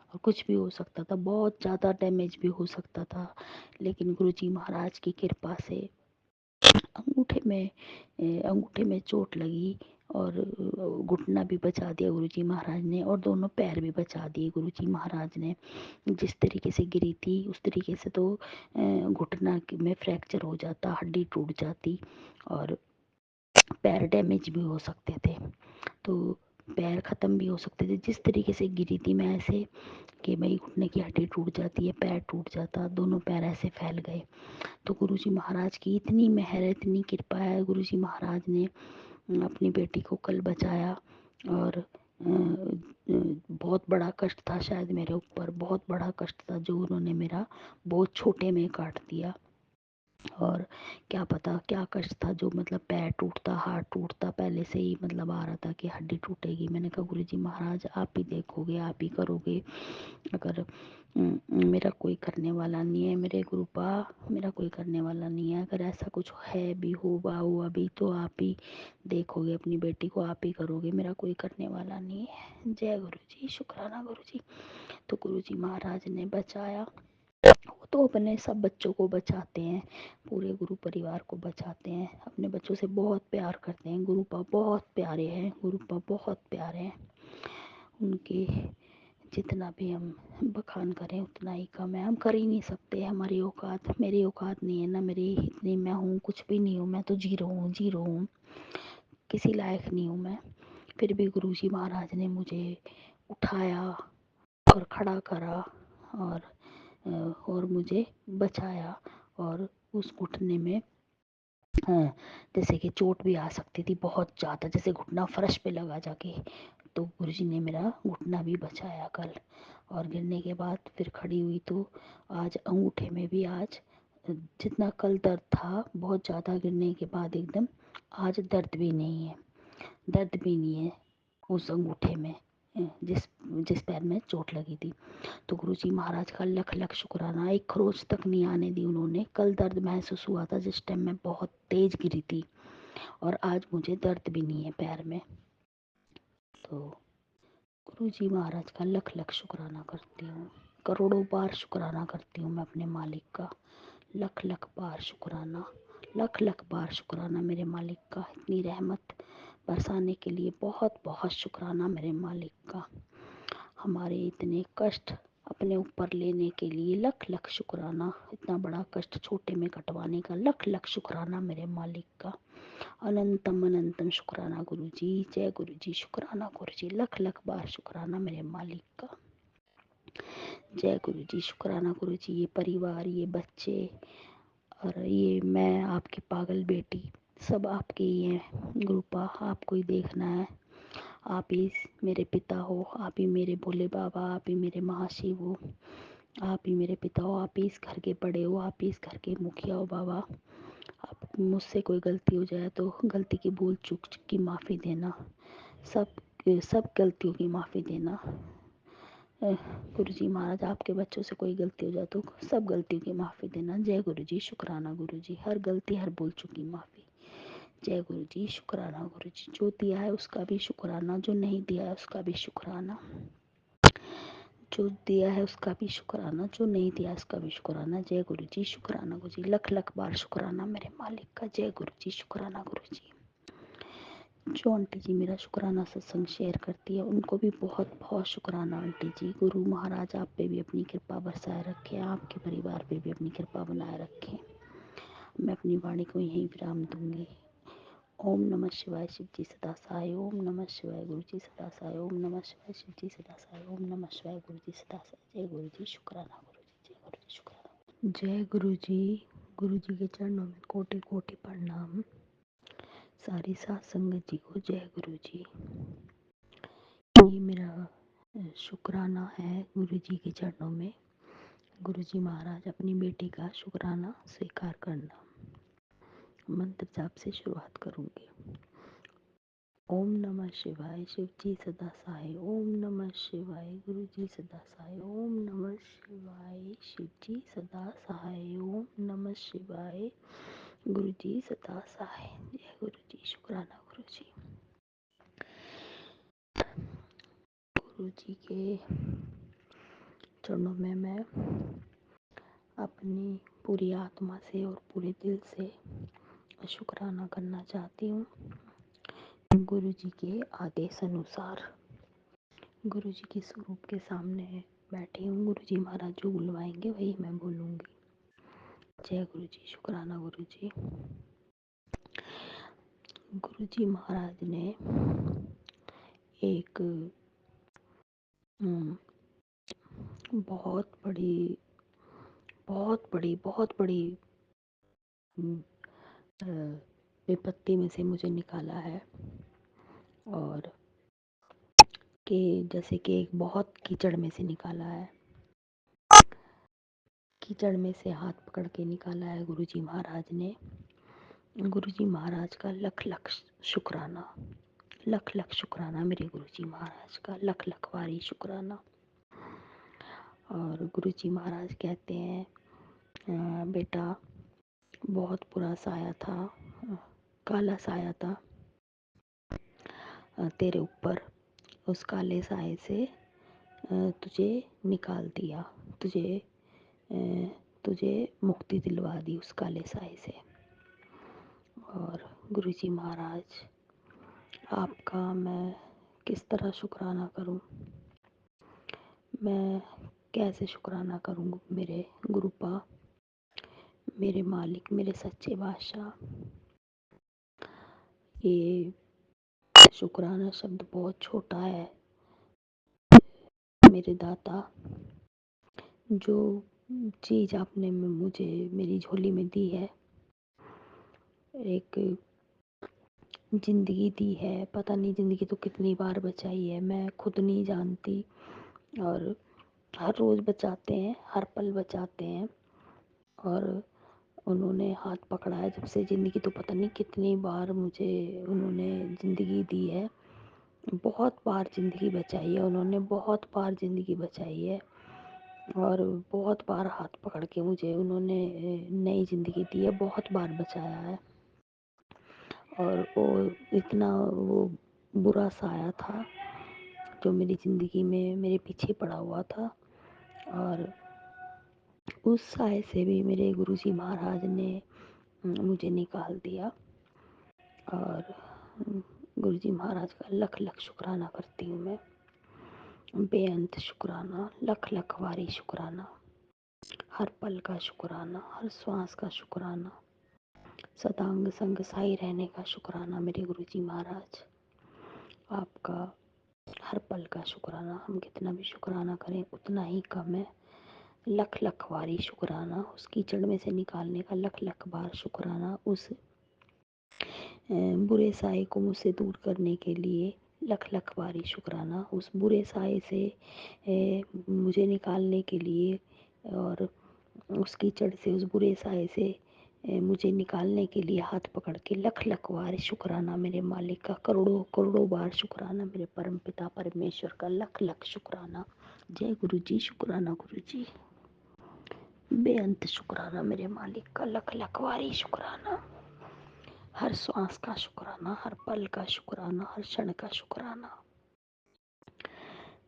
और कुछ भी हो सकता था, बहुत ज़्यादा डैमेज भी हो सकता था। लेकिन गुरुजी महाराज की कृपा से अंगूठे में चोट लगी और घुटना भी बचा दिया गुरुजी महाराज ने, और दोनों पैर भी बचा दिए गुरुजी महाराज ने। जिस तरीके से गिरी थी उस तरीके से तो घुटना में फ्रैक्चर हो जाता, हड्डी टूट जाती और पैर डैमेज भी हो सकते थे, तो पैर ख़त्म भी हो सकते थे। जिस तरीके से गिरी थी मैं, ऐसे कि भाई घुटने की हड्डी टूट जाती है, पैर टूट जाता, दोनों पैर ऐसे फैल गए। तो गुरुजी महाराज की इतनी मेहर है, इतनी कृपा है, गुरुजी महाराज ने अपनी बेटी को कल बचाया। और बहुत बड़ा कष्ट था शायद मेरे ऊपर, बहुत बड़ा कष्ट था जो उन्होंने मेरा बहुत छोटे में काट दिया। और क्या पता क्या कष्ट था जो, मतलब पैर टूटता, हाथ टूटता, पहले से ही मतलब आ रहा था कि हड्डी टूटेगी। मैंने कहा गुरुजी महाराज आप ही देखोगे, आप ही करोगे, अगर मेरा कोई करने वाला नहीं है, मेरे गुरुपा मेरा कोई करने वाला नहीं है, अगर ऐसा कुछ है भी हुआ भी तो आप ही देखोगे, अपनी बेटी को आप ही करोगे, मेरा कोई करने वाला नहीं है। जय गुरुजी, शुक्राना गुरुजी। तो गुरुजी महाराज ने बचाया। वो तो अपने सब बच्चों को बचाते हैं, पूरे गुरु परिवार को बचाते हैं, अपने बच्चों से बहुत प्यार करते हैं। गुरुपा बहुत प्यारे हैं, गुरुपा बहुत प्यारे हैं। उनके जितना भी हम बखान करें उतना ही कम है, हम कर ही नहीं सकते। हमारी औकात, मेरी औकात नहीं है ना, मेरी इतनी, मैं हूँ कुछ भी नहीं हूँ, मैं तो जीरो हूँ, जीरो हूँ, किसी लायक नहीं हूँ मैं। फिर भी गुरुजी महाराज ने मुझे उठाया और खड़ा करा और मुझे बचाया। और उस घुटने में जैसे कि चोट भी आ सकती थी बहुत ज़्यादा, जैसे घुटना फर्श पे लगा जाके, तो गुरुजी ने मेरा घुटना भी बचाया कल। और गिरने के बाद फिर खड़ी हुई तो आज अंगूठे में भी, आज जितना कल दर्द था बहुत ज़्यादा गिरने के बाद एकदम, आज दर्द भी नहीं है, दर्द भी नहीं है उस अंगूठे में, जिस जिस पैर में चोट लगी थी। तो गुरुजी महाराज का लख लख शुक्राना, एक खरोच तक नहीं आने दी उन्होंने। कल दर्द महसूस हुआ था जिस टाइम मैं बहुत तेज गिरी थी, और आज मुझे दर्द भी नहीं है पैर में। तो गुरुजी महाराज का लख लख शुक्राना करती हूँ, करोड़ों बार शुक्राना करती हूँ मैं अपने मालिक का, लख लख बार शुक्राना, लख लख बार शुक्राना मेरे मालिक का। इतनी रहमत बरसाने के लिए बहुत बहुत शुक्राना मेरे मालिक का। हमारे इतने कष्ट अपने ऊपर लेने के लिए लख लख शुक्राना, इतना बड़ा कष्ट छोटे में कटवाने का लख लख शुक्राना मेरे मालिक का। अनंतम अनंतम शुक्राना गुरुजी, जय गुरुजी, शुक्राना गुरुजी, लख लख बार शुक्राना मेरे मालिक का। जय गुरुजी, शुक्राना गुरुजी। ये परिवार, ये बच्चे और ये मैं आपकी पागल बेटी, सब आपके ही हैं। गुरुपा आपको ही देखना है, आप ही मेरे पिता हो, आप ही मेरे भोले बाबा, आप ही मेरे महाशिव हो, आप ही मेरे पिता हो, आप ही इस घर के बड़े हो, आप ही इस घर के मुखिया हो बाबा। आप मुझसे कोई गलती हो जाए तो गलती की भूल चूक की माफ़ी देना, सब सब गलतियों की माफ़ी देना। गुरुजी महाराज आपके बच्चों से कोई गलती हो जाए तो सब गलतियों की माफ़ी देना। जय गुरुजी, शुक्राना गुरुजी, हर गलती हर भूल चूक माफ़ी। जय गुरुजी, शुक्राना गुरुजी। जो दिया है उसका भी शुक्राना, जो नहीं दिया है उसका भी शुक्राना, जो दिया है उसका भी शुक्राना, जो नहीं दिया उसका भी शुक्राना। जय गुरुजी, शुक्राना गुरुजी, लख लख बार शुक्राना मेरे मालिक का। जय गुरुजी, शुक्राना गुरुजी। जो आंटी जी मेरा शुक्राना सत्संग शेयर करती है उनको भी बहुत बहुत शुक्राना आंटी जी। गुरु महाराज आप पे भी अपनी कृपा बरसाए रखें, आपके परिवार पे भी अपनी कृपा बनाए रखें। मैं अपनी वाणी को यहीं विराम दूंगी। ओम नमः शिवाय शिव जी सदा सहाय। ओम नमः शिवाय गुरु जी सदा सहाय। ओम नमः शिवाय शिव जी सदा सहाय। ओम नमः शिवाय गुरु जी सदा सहाय। जय गुरु जी, शुक्राना गुरु जी, जय गुरु जी, शुक्राना। जय गुरु जी। गुरु जी के चरणों में कोटि कोटि प्रणाम। सारी सात संगत जी को जय गुरु जी। ये मेरा शुक्राना है गुरु जी के चरणों में। गुरु जी महाराज, अपनी बेटी का शुक्राना स्वीकार करना। मंत्र जाप से शुरुआत करूंगी। ओम नमः शिवाय शिव जी सदा सहाय। ओम नमः शिवाय गुरु जी सदा सहाय। ओम नमः शिवाय शिव जी सदा सहाय। ओम नमः शिवाय गुरु जी सदा सहाय। जय गुरु जी, शुक्राना गुरु जी। गुरु जी के चरणों में मैं अपनी पूरी आत्मा से और पूरे दिल से शुक्राना करना चाहती हूँ। गुरु जी के आदेश अनुसार गुरु जी के स्वरूप के सामने बैठी हूँ। गुरु जी महाराज जो बुलवाएंगे वही मैं बोलूँगी। जय गुरु जी, शुक्राना गुरु जी। गुरु जी महाराज ने एक बहुत बड़ी बहुत बड़ी विपत्ति में से मुझे निकाला है। और कि जैसे कि एक बहुत कीचड़ में से निकाला है। कीचड़ में से हाथ पकड़ के निकाला है गुरु जी महाराज ने। गुरु जी महाराज का लख लख शुक्राना। लख लख शुक्राना मेरे गुरु जी महाराज का, लख लख वारी शुक्राना। और गुरु जी महाराज कहते हैं, बेटा बहुत बुरा साया था, काला साया था तेरे ऊपर। उस काले साए से तुझे निकाल दिया, तुझे तुझे मुक्ति दिलवा दी उस काले साए से। और गुरु जी महाराज, आपका मैं किस तरह शुक्राना करूं, मैं कैसे शुक्राना करूं मेरे गुरुपा, मेरे मालिक, मेरे सच्चे बादशाह। ये शुक्राना शब्द बहुत छोटा है। मेरे दाता, जो चीज़ आपने मुझे मेरी झोली में दी है, एक ज़िंदगी दी है, पता नहीं ज़िंदगी तो कितनी बार बचाई है, मैं खुद नहीं जानती। और हर रोज़ बचाते हैं, हर पल बचाते हैं। और उन्होंने हाथ पकड़ा है जब से ज़िंदगी, तो पता नहीं कितनी बार मुझे उन्होंने ज़िंदगी दी है। बहुत बार ज़िंदगी बचाई है उन्होंने, बहुत बार ज़िंदगी बचाई है। और बहुत बार हाथ पकड़ के मुझे उन्होंने नई ज़िंदगी दी है, बहुत बार बचाया है। और वो इतना वो बुरा साया था जो मेरी ज़िंदगी में मेरे पीछे पड़ा हुआ था। और उस साए से भी मेरे गुरुजी महाराज ने मुझे निकाल दिया। और गुरुजी महाराज का लख लख शुक्राना करती हूँ मैं, बेअंत शुक्राना, लख लख वारी शुक्राना, हर पल का शुक्राना, हर श्वास का शुक्राना, सदांग संग साई रहने का शुक्राना मेरे गुरुजी महाराज। आपका हर पल का शुक्राना, हम कितना भी शुक्राना करें उतना ही कम है। लख लख वारी शुक्राना, उस कीचड़ में से निकालने का लख लख बार शुक्राना। उस बुरे साए को मुझसे दूर करने के लिए लख लख बारी शुक्राना। उस बुरे साए से मुझे निकालने के लिए, और उस कीचड़ से, उस बुरे साए से मुझे निकालने के लिए हाथ पकड़ के लख लख बार शुक्राना मेरे मालिक का, करोड़ों करोड़ों बार शुक्राना मेरे परम पिता परमेश्वर का, लख लख शुक्राना। जय गुरु जी, शुक्राना गुरु जी। बेअंत शुक्राना मेरे मालिक का, लख लख वारी शुक्राना। हर श्वास का शुक्राना, हर पल का शुक्राना, हर क्षण का शुक्राना।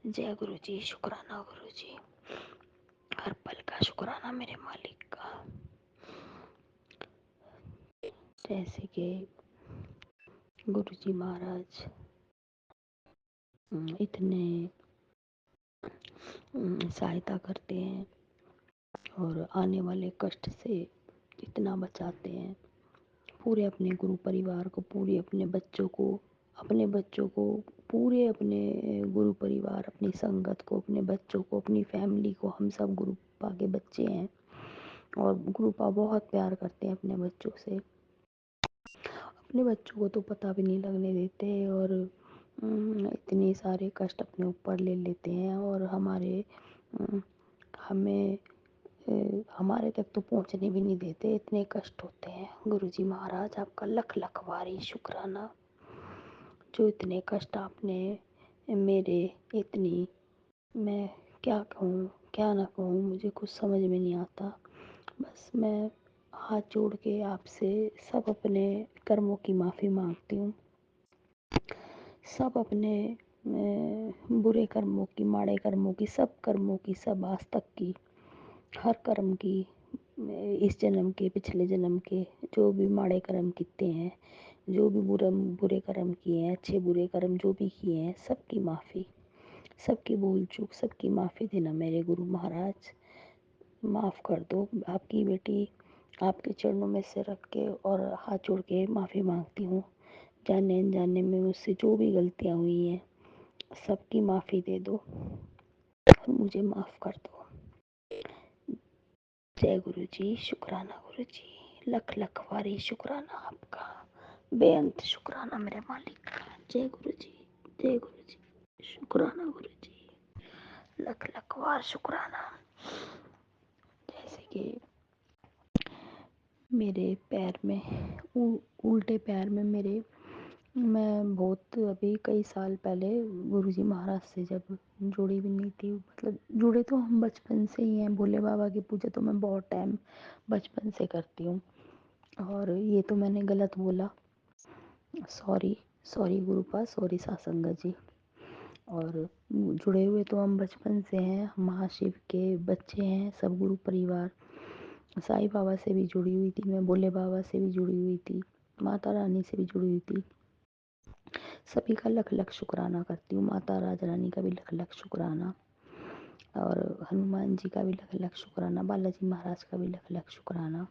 जय गुरु जी, शुक्राना गुरु जी। हर पल का शुक्राना मेरे मालिक का। जैसे कि गुरु जी महाराज इतने सहायता करते हैं और आने वाले कष्ट से इतना बचाते हैं। पूरे अपने गुरु परिवार को, पूरे अपने बच्चों को, पूरे अपने गुरु परिवार, अपनी संगत को, अपने बच्चों को, अपनी फैमिली को, हम सब गुरु पापा के बच्चे हैं और गुरु पापा बहुत प्यार करते हैं अपने बच्चों से। अपने बच्चों को तो पता भी नहीं लगने देते और इतने सारे कष्ट अपने ऊपर ले लेते हैं और अम, हमें हमारे तक तो पहुंचने भी नहीं देते, इतने कष्ट होते हैं। गुरुजी महाराज आपका लख लख वारी शुक्राना, जो इतने कष्ट आपने मेरे इतनी, मैं क्या कहूँ क्या ना कहूँ, मुझे कुछ समझ में नहीं आता। बस मैं हाथ जोड़ के आपसे सब अपने कर्मों की माफ़ी मांगती हूँ, सब अपने बुरे कर्मों की, माड़े कर्मों की, सब कर्मों की, सब आज तक की, हर कर्म की, इस जन्म के, पिछले जन्म के, जो भी माड़े कर्म किए हैं, जो भी बुरे कर्म किए हैं, अच्छे बुरे कर्म जो भी किए हैं, सबकी माफ़ी, सबकी भूल चूक, सबकी माफ़ी देना मेरे गुरु महाराज। माफ़ कर दो, आपकी बेटी आपके चरणों में सिर रख के और हाथ जोड़ के माफ़ी मांगती हूँ। जाने अनजाने में मुझसे जो भी गलतियाँ हुई हैं, सबकी माफ़ी दे दो और मुझे माफ़ कर दो। जय गुरु जी, शुक्राना गुरु जी, लख लख वारी शुक्राना आपका, बेअंत शुक्राना मेरे मालिक। जय गुरु जी, जय गुरु जी, शुक्राना गुरु जी, लख लख वार शुक्राना। जैसे कि मेरे पैर में उल्टे पैर में मेरे, मैं बहुत अभी कई साल पहले गुरुजी महाराज से जब जुड़ी भी नहीं थी, मतलब जुड़े तो हम बचपन से ही हैं, भोले बाबा की पूजा तो मैं बहुत टाइम बचपन से करती हूँ और ये तो मैंने गलत बोला, सॉरी, सॉरी गुरुपा, सॉरी सासंगा जी। और जुड़े हुए तो हम बचपन से हैं, हम महाशिव के बच्चे हैं, सब गुरु परिवार। साईं बाबा से भी जुड़ी हुई थी मैं, भोले बाबा से भी जुड़ी हुई थी, माता रानी से भी जुड़ी हुई थी। सभी का लख लख शुक्राना करती हूँ, माता राज रानी का भी लख लख शुक्राना और हनुमान जी का भी लख लख शुक्राना, बालाजी महाराज का भी लख लख शुक्राना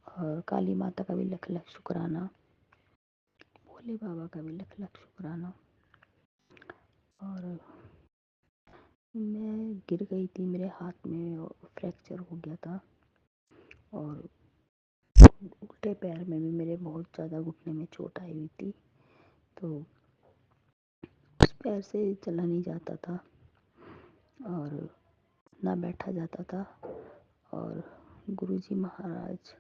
और काली माता का भी लख लख शुक्राना, भोले बाबा का भी लख लख शुक्राना। और मैं गिर गई थी, मेरे हाथ में फ्रैक्चर हो गया था और उल्टे पैर में भी मेरे बहुत ज़्यादा घुटने में चोट आई हुई थी, तो उस पैर से चला नहीं जाता था और ना बैठा जाता था। और गुरुजी महाराज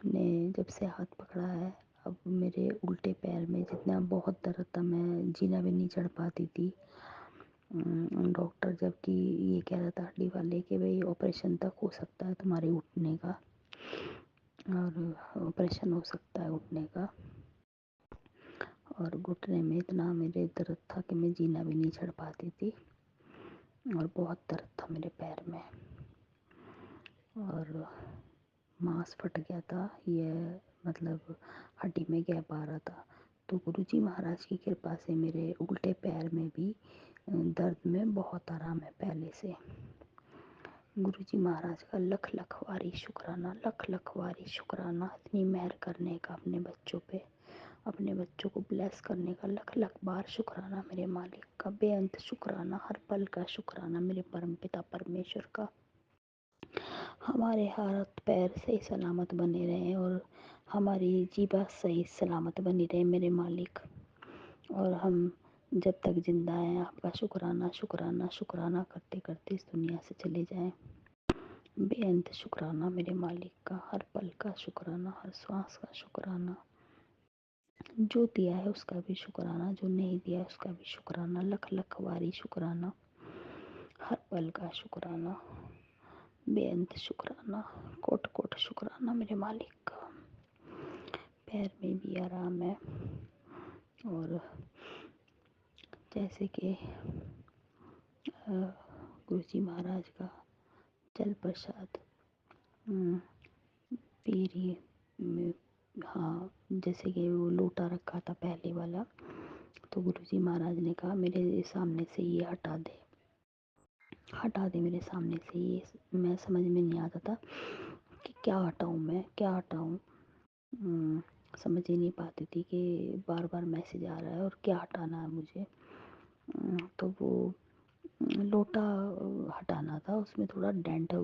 ने जब से हाथ पकड़ा है, अब मेरे उल्टे पैर में जितना बहुत दर्द था, मैं जीना भी नहीं चढ़ पाती थी। डॉक्टर जबकि ये कह रहा था हड्डी वाले कि भाई ऑपरेशन तक हो सकता है तुम्हारे उठने का, और ऑपरेशन हो सकता है उठने का, और घुटने में इतना मेरे दर्द था कि मैं जीना भी नहीं चढ़ पाती थी और बहुत दर्द था मेरे पैर में और मांस फट गया था, ये मतलब हड्डी में गैप आ रहा था। तो गुरुजी महाराज की कृपा से मेरे उल्टे पैर में भी दर्द में बहुत आराम है पहले से। गुरुजी महाराज का लख लख वारी शुक्राना, लख लख वारी शुक्राना, इतनी मेहर करने का अपने बच्चों पे, अपने बच्चों को ब्लेस करने का लख लख बार शुक्राना मेरे मालिक का, बेअंत शुक्राना, हर पल का शुक्राना मेरे परम पिता परमेश्वर का। हमारे हाथ पैर सही सलामत बने रहें और हमारी जीभा सही सलामत बनी रहे मेरे मालिक, और हम जब तक जिंदा हैं आपका शुक्राना शुक्राना शुक्राना करते करते इस दुनिया से चले जाएं। बेअंत शुक्राना मेरे मालिक का, हर पल का शुक्राना, हर श्वास का शुक्राना, जो दिया है उसका भी शुक्राना, जो नहीं दिया उसका भी शुक्राना, लख लख वारी शुक्राना, हर पल का शुक्राना, बेअंत शुक्राना, कोट कोट शुक्राना मेरे मालिक का। पैर में भी आराम है और जैसे कि गुरुजी महाराज का जल प्रसाद पी रही में, हाँ, जैसे कि वो लोटा रखा था पहले वाला, तो गुरुजी महाराज ने कहा मेरे सामने से ये हटा दे, हटा दे मेरे सामने से ये। मैं समझ में नहीं आता था कि क्या हटाऊँ, मैं क्या हटाऊँ, समझ ही नहीं पाती थी कि बार बार मैसेज आ रहा है और क्या हटाना है मुझे। तो वो लोटा हटाना था, उसमें थोड़ा डेंट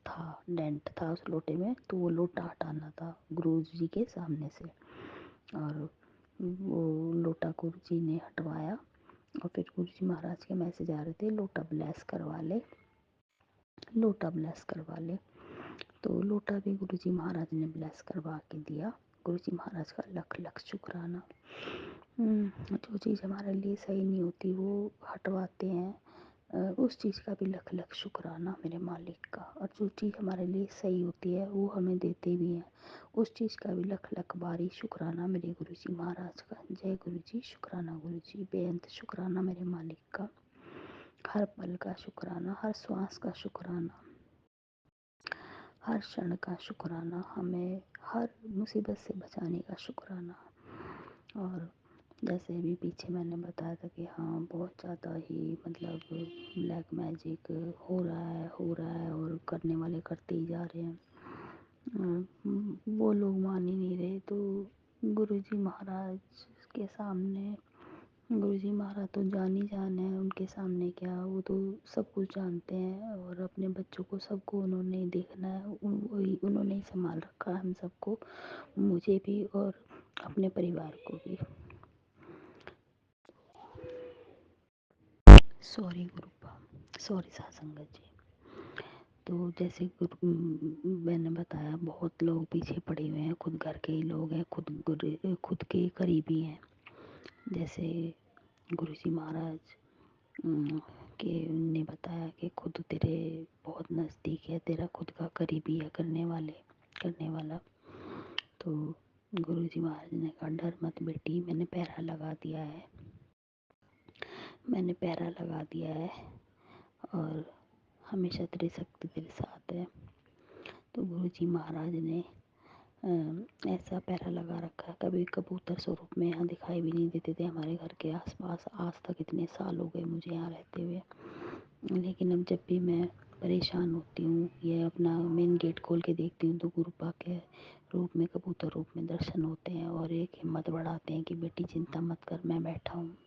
था, डेंट था उस लोटे में, तो वो लोटा हटाना था गुरु जी के सामने से। और वो लोटा गुरु जी ने हटवाया और फिर गुरु जी महाराज के मैसेज आ रहे थे, लोटा ब्लेस करवा ले, लोटा ब्लेस करवा ले। तो लोटा भी गुरु जी महाराज ने ब्लेस करवा के दिया। गुरु जी महाराज का लख लख शुक्राना। जो चीज़ हमारे लिए सही नहीं होती वो हटवाते हैं, उस चीज़ का भी लख लख शुक्राना मेरे मालिक का। और जो चीज़ हमारे लिए सही होती है वो हमें देते भी हैं, उस चीज़ का भी लख लख बारी शुक्राना मेरे गुरु जी महाराज का। जय गुरु जी, शुक्राना गुरु जी, बेअंत शुक्राना मेरे मालिक का। हर पल का शुक्राना, हर श्वास का शुक्राना, हर क्षण का शुक्राना, हमें हर मुसीबत से बचाने का शुक्राना। और जैसे अभी पीछे मैंने बताया था कि हाँ बहुत ज़्यादा ही मतलब ब्लैक मैजिक हो रहा है और करने वाले करते ही जा रहे हैं। वो लोग मान ही नहीं रहे, तो गुरुजी महाराज के सामने, गुरुजी महाराज तो जान ही जान है, उनके सामने क्या, वो तो सब कुछ जानते हैं और अपने बच्चों को सबको उन्होंने ही देखना है, वही उन्होंने ही संभाल रखा है हम सबको, मुझे भी और अपने परिवार को भी। सॉरी गुरुपा, सॉरी सासंगत जी। तो जैसे मैंने बताया बहुत लोग पीछे पड़े हुए हैं, खुद घर के ही लोग हैं, खुद के करीबी हैं। जैसे गुरुजी महाराज के ने बताया कि खुद तेरे बहुत नज़दीक है, तेरा खुद का करीबी है करने वाला। तो गुरुजी महाराज ने कहा डर मत बेटी, मैंने पहरा लगा दिया है, मैंने पहरा लगा दिया है और हमेशा तेरी शक्ति तेरे साथ है। तो गुरुजी महाराज ने ऐसा पहरा लगा रखा है, कभी कबूतर स्वरूप में यहाँ दिखाई भी नहीं देते थे हमारे घर के आसपास, आज तक इतने साल हो गए मुझे यहाँ रहते हुए। लेकिन अब जब भी मैं परेशान होती हूँ या अपना मेन गेट खोल के देखती हूँ तो गुरुपा के रूप में, कबूतर रूप में दर्शन होते हैं और एक हिम्मत बढ़ाते हैं कि बेटी चिंता मत कर, मैं बैठा हूँ।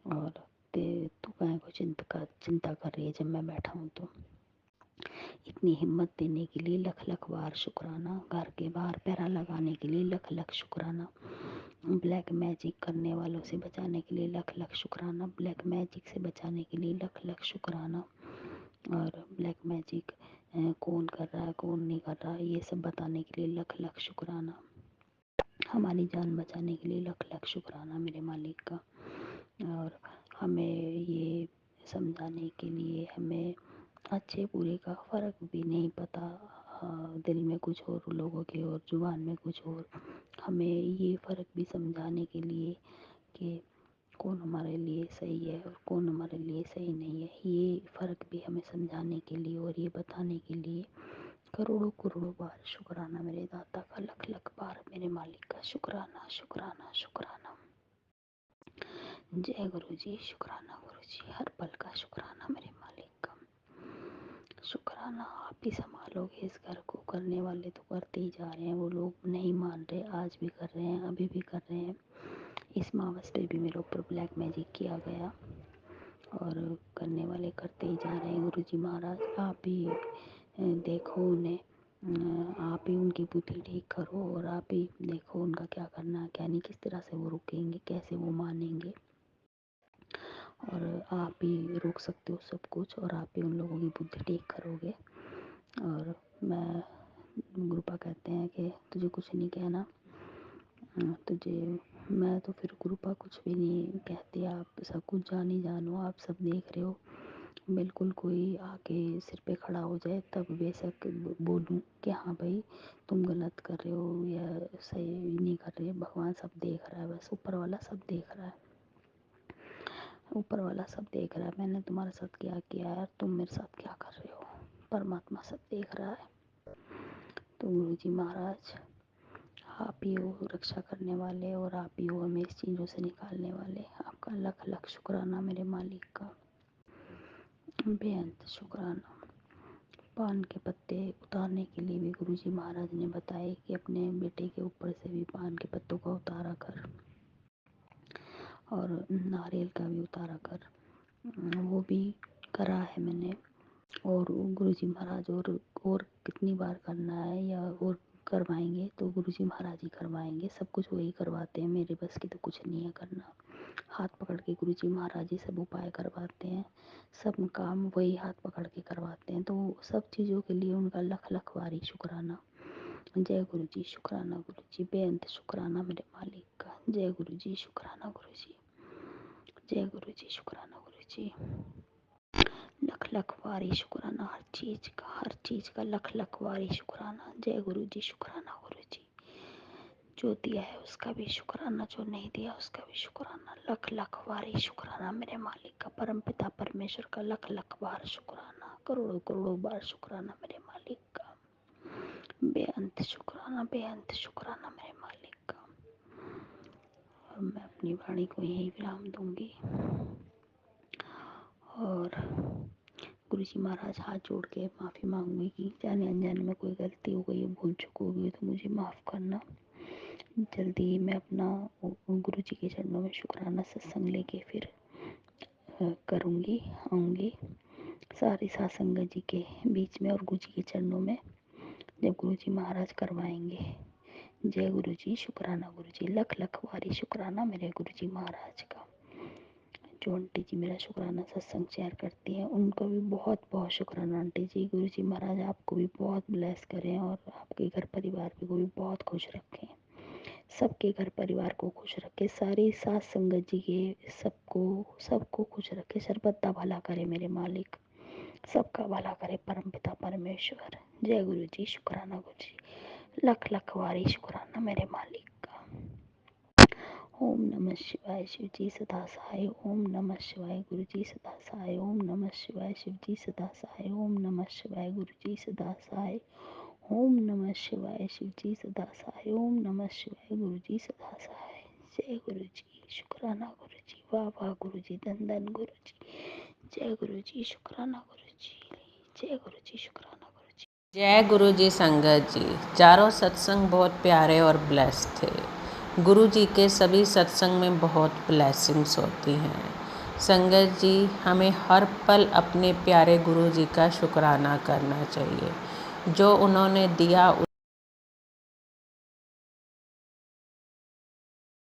और तू काहे को चिंता कर रही है जब मैं बैठा हूँ तो। इतनी हिम्मत देने के लिए लख लख बार शुक्राना, घर के बाहर पहरा लगाने के लिए लख लख शुक्राना, ब्लैक मैजिक करने वालों से बचाने के लिए लख लख शुक्राना, ब्लैक मैजिक से बचाने के लिए लख लख शुक्राना। और ब्लैक मैजिक कौन कर रहा है कौन नहीं कर रहा है ये सब बताने के लिए लख लख शुक्राना। हमारी जान बचाने के लिए लख लख शुक्राना मेरे मालिक का। और हमें ये समझाने के लिए, हमें अच्छे बुरे का फ़र्क भी नहीं पता, दिल में कुछ और लोगों के और जुबान में कुछ और, हमें ये फ़र्क भी समझाने के लिए कि कौन हमारे लिए सही है और कौन हमारे लिए सही नहीं है, ये फ़र्क भी हमें समझाने के लिए और ये बताने के लिए करोड़ों करोड़ों बार शुक्राना मेरे दाता का, लख लख बार मेरे मालिक का शुक्राना शुक्राना शुक्राना। जय गुरु जी, शुक्राना गुरु जी, हर पल का शुक्राना मेरे मालिक का। शुक्राना आप ही संभालोगे इस घर को, करने वाले तो करते ही जा रहे हैं, वो लोग नहीं मान रहे, आज भी कर रहे हैं, अभी भी कर रहे हैं। इस मावस पे भी मेरे ऊपर ब्लैक मैजिक किया गया और करने वाले करते ही जा रहे हैं। गुरु जी महाराज आप ही देखो उन्हें, आप ही उनकी बुद्धि ठीक करो और आप ही देखो उनका क्या करना है क्या नहीं, किस तरह से वो रुकेंगे, कैसे वो मानेंगे। और आप ही रोक सकते हो सब कुछ और आप ही उन लोगों की बुद्धि ठीक करोगे। और मैं, गुरुपा कहते हैं कि तुझे कुछ नहीं कहना, तुझे मैं तो फिर गुरुपा कुछ भी नहीं कहती, आप सब कुछ जान ही जानो, आप सब देख रहे हो। बिल्कुल कोई आके सिर पे खड़ा हो जाए तब बेशक बोलूँ कि हाँ भाई तुम गलत कर रहे हो या सही नहीं कर रहे, भगवान सब देख रहा है, बस ऊपर वाला सब देख रहा है, ऊपर वाला सब देख रहा है, मैंने तुम्हारे साथ क्या किया है, तुम मेरे साथ क्या कर रहे हो, परमात्मा सब देख रहा है। तो गुरु जी महाराज आप ही हो रक्षा करने वाले और आप ही हो हमें इस चीज़ों से निकालने वाले, आपका लख लख शुक्राना मेरे मालिक का, बेअंत शुक्राना। पान के पत्ते उतारने के लिए भी गुरुजी महाराज ने बताया कि अपने बेटे के ऊपर से भी पान के पत्तों का उतारा कर और नारियल का भी उतारा कर, वो भी करा है मैंने। और गुरुजी महाराज और कितनी बार करना है या और करवाएंगे तो गुरुजी महाराज ही करवाएंगे, सब कुछ वही करवाते हैं, मेरे बस की तो कुछ नहीं है करना। हाथ पकड़ के गुरुजी महाराज ही सब उपाय करवाते हैं, सब काम वही हाथ पकड़ के करवाते हैं, तो सब चीज़ों के लिए उनका लख लख बारी शुक्राना। जय गुरुजी, शुक्राना गुरुजी, बेअंत शुक्राना मेरे मालिक का। जय गुरुजी, शुक्राना गुरुजी, जय गुरुजी, शुक्राना गुरुजी, लख लख वारी शुक्राना हर चीज़ का लख लख वारी शुक्राना। जय गुरुजी, शुक्राना गुरुजी, जो दिया है उसका भी शुक्राना, जो नहीं दिया उसका भी शुक्राना। लख लख वारी शुक्राना मेरे मालिक का, परम पिता परमेश्वर का लख लख बार शुक्राना, करोड़ों करोड़ों बार शुक्राना मेरे मालिक का। बेअंत शुक्राना मेरे मालिक का। और मैं अपनी वाणी को यही विराम दूंगी और गुरुजी महाराज हाथ जोड़ के माफ़ी मांगूंगी कि जाने अनजाने में कोई गलती हो गई, भूल चूक हो गई तो मुझे माफ़ करना। जल्दी ही मैं अपना गुरुजी के चरणों में शुक्राना सत्संग लेके फिर करूँगी, आऊँगी सारी साथ संगत जी के बीच में और गुरुजी के चरणों में जब गुरुजी महाराज करवाएंगे। जय गुरुजी, शुक्राना गुरुजी, लख लख वारी शुक्राना मेरे गुरुजी महाराज का। जो आंटी जी मेरा शुक्राना सत्संग शेयर करती हैं उनको भी बहुत बहुत शुक्राना आंटी जी। गुरुजी महाराज आपको भी बहुत ब्लेस करें और आपके घर परिवार को भी बहुत खुश रखें, सबके घर परिवार को खुश रखे, सारी साथ संगत जी के सबको खुश रखे, सर्वदा भला करे मेरे मालिक, सबका भला करे परम पिता परमेश्वर। जय गुरुजी, शुक्राना गुरुजी, लख लख वारी शुक्राना मेरे मालिक का। ओम नमः शिवाय शिव जी सदा सहाय, ओम नमः शिवाय गुरु जी सदा सहाय, ओम नमः शिवाय शिव जी सदा सहाय, ओम नमः शिवाय गुरु जी सदा सहाय, ओम नमः शिवाय शिव जी सदा सहाय, ओम नमः शिवाय गुरु जी सदा सहाय। जय गुरु जी, शुक्राना गुरु जी, वाह वाह गुरु जी, धन धन गुरु जी। जय गुरु जी, शुक्राना गुरु जी, जय गुरु जी, शुक्राना गुरु जी। जय गुरु जी संगत जी। चारों सत्संग बहुत प्यारे और ब्लेस थे। गुरु जी के सभी सत्संग में बहुत ब्लेसिंग्स होती हैं। संगत जी, हमें हर पल अपने प्यारे गुरु जी का शुक्राना करना चाहिए। जो उन्होंने दिया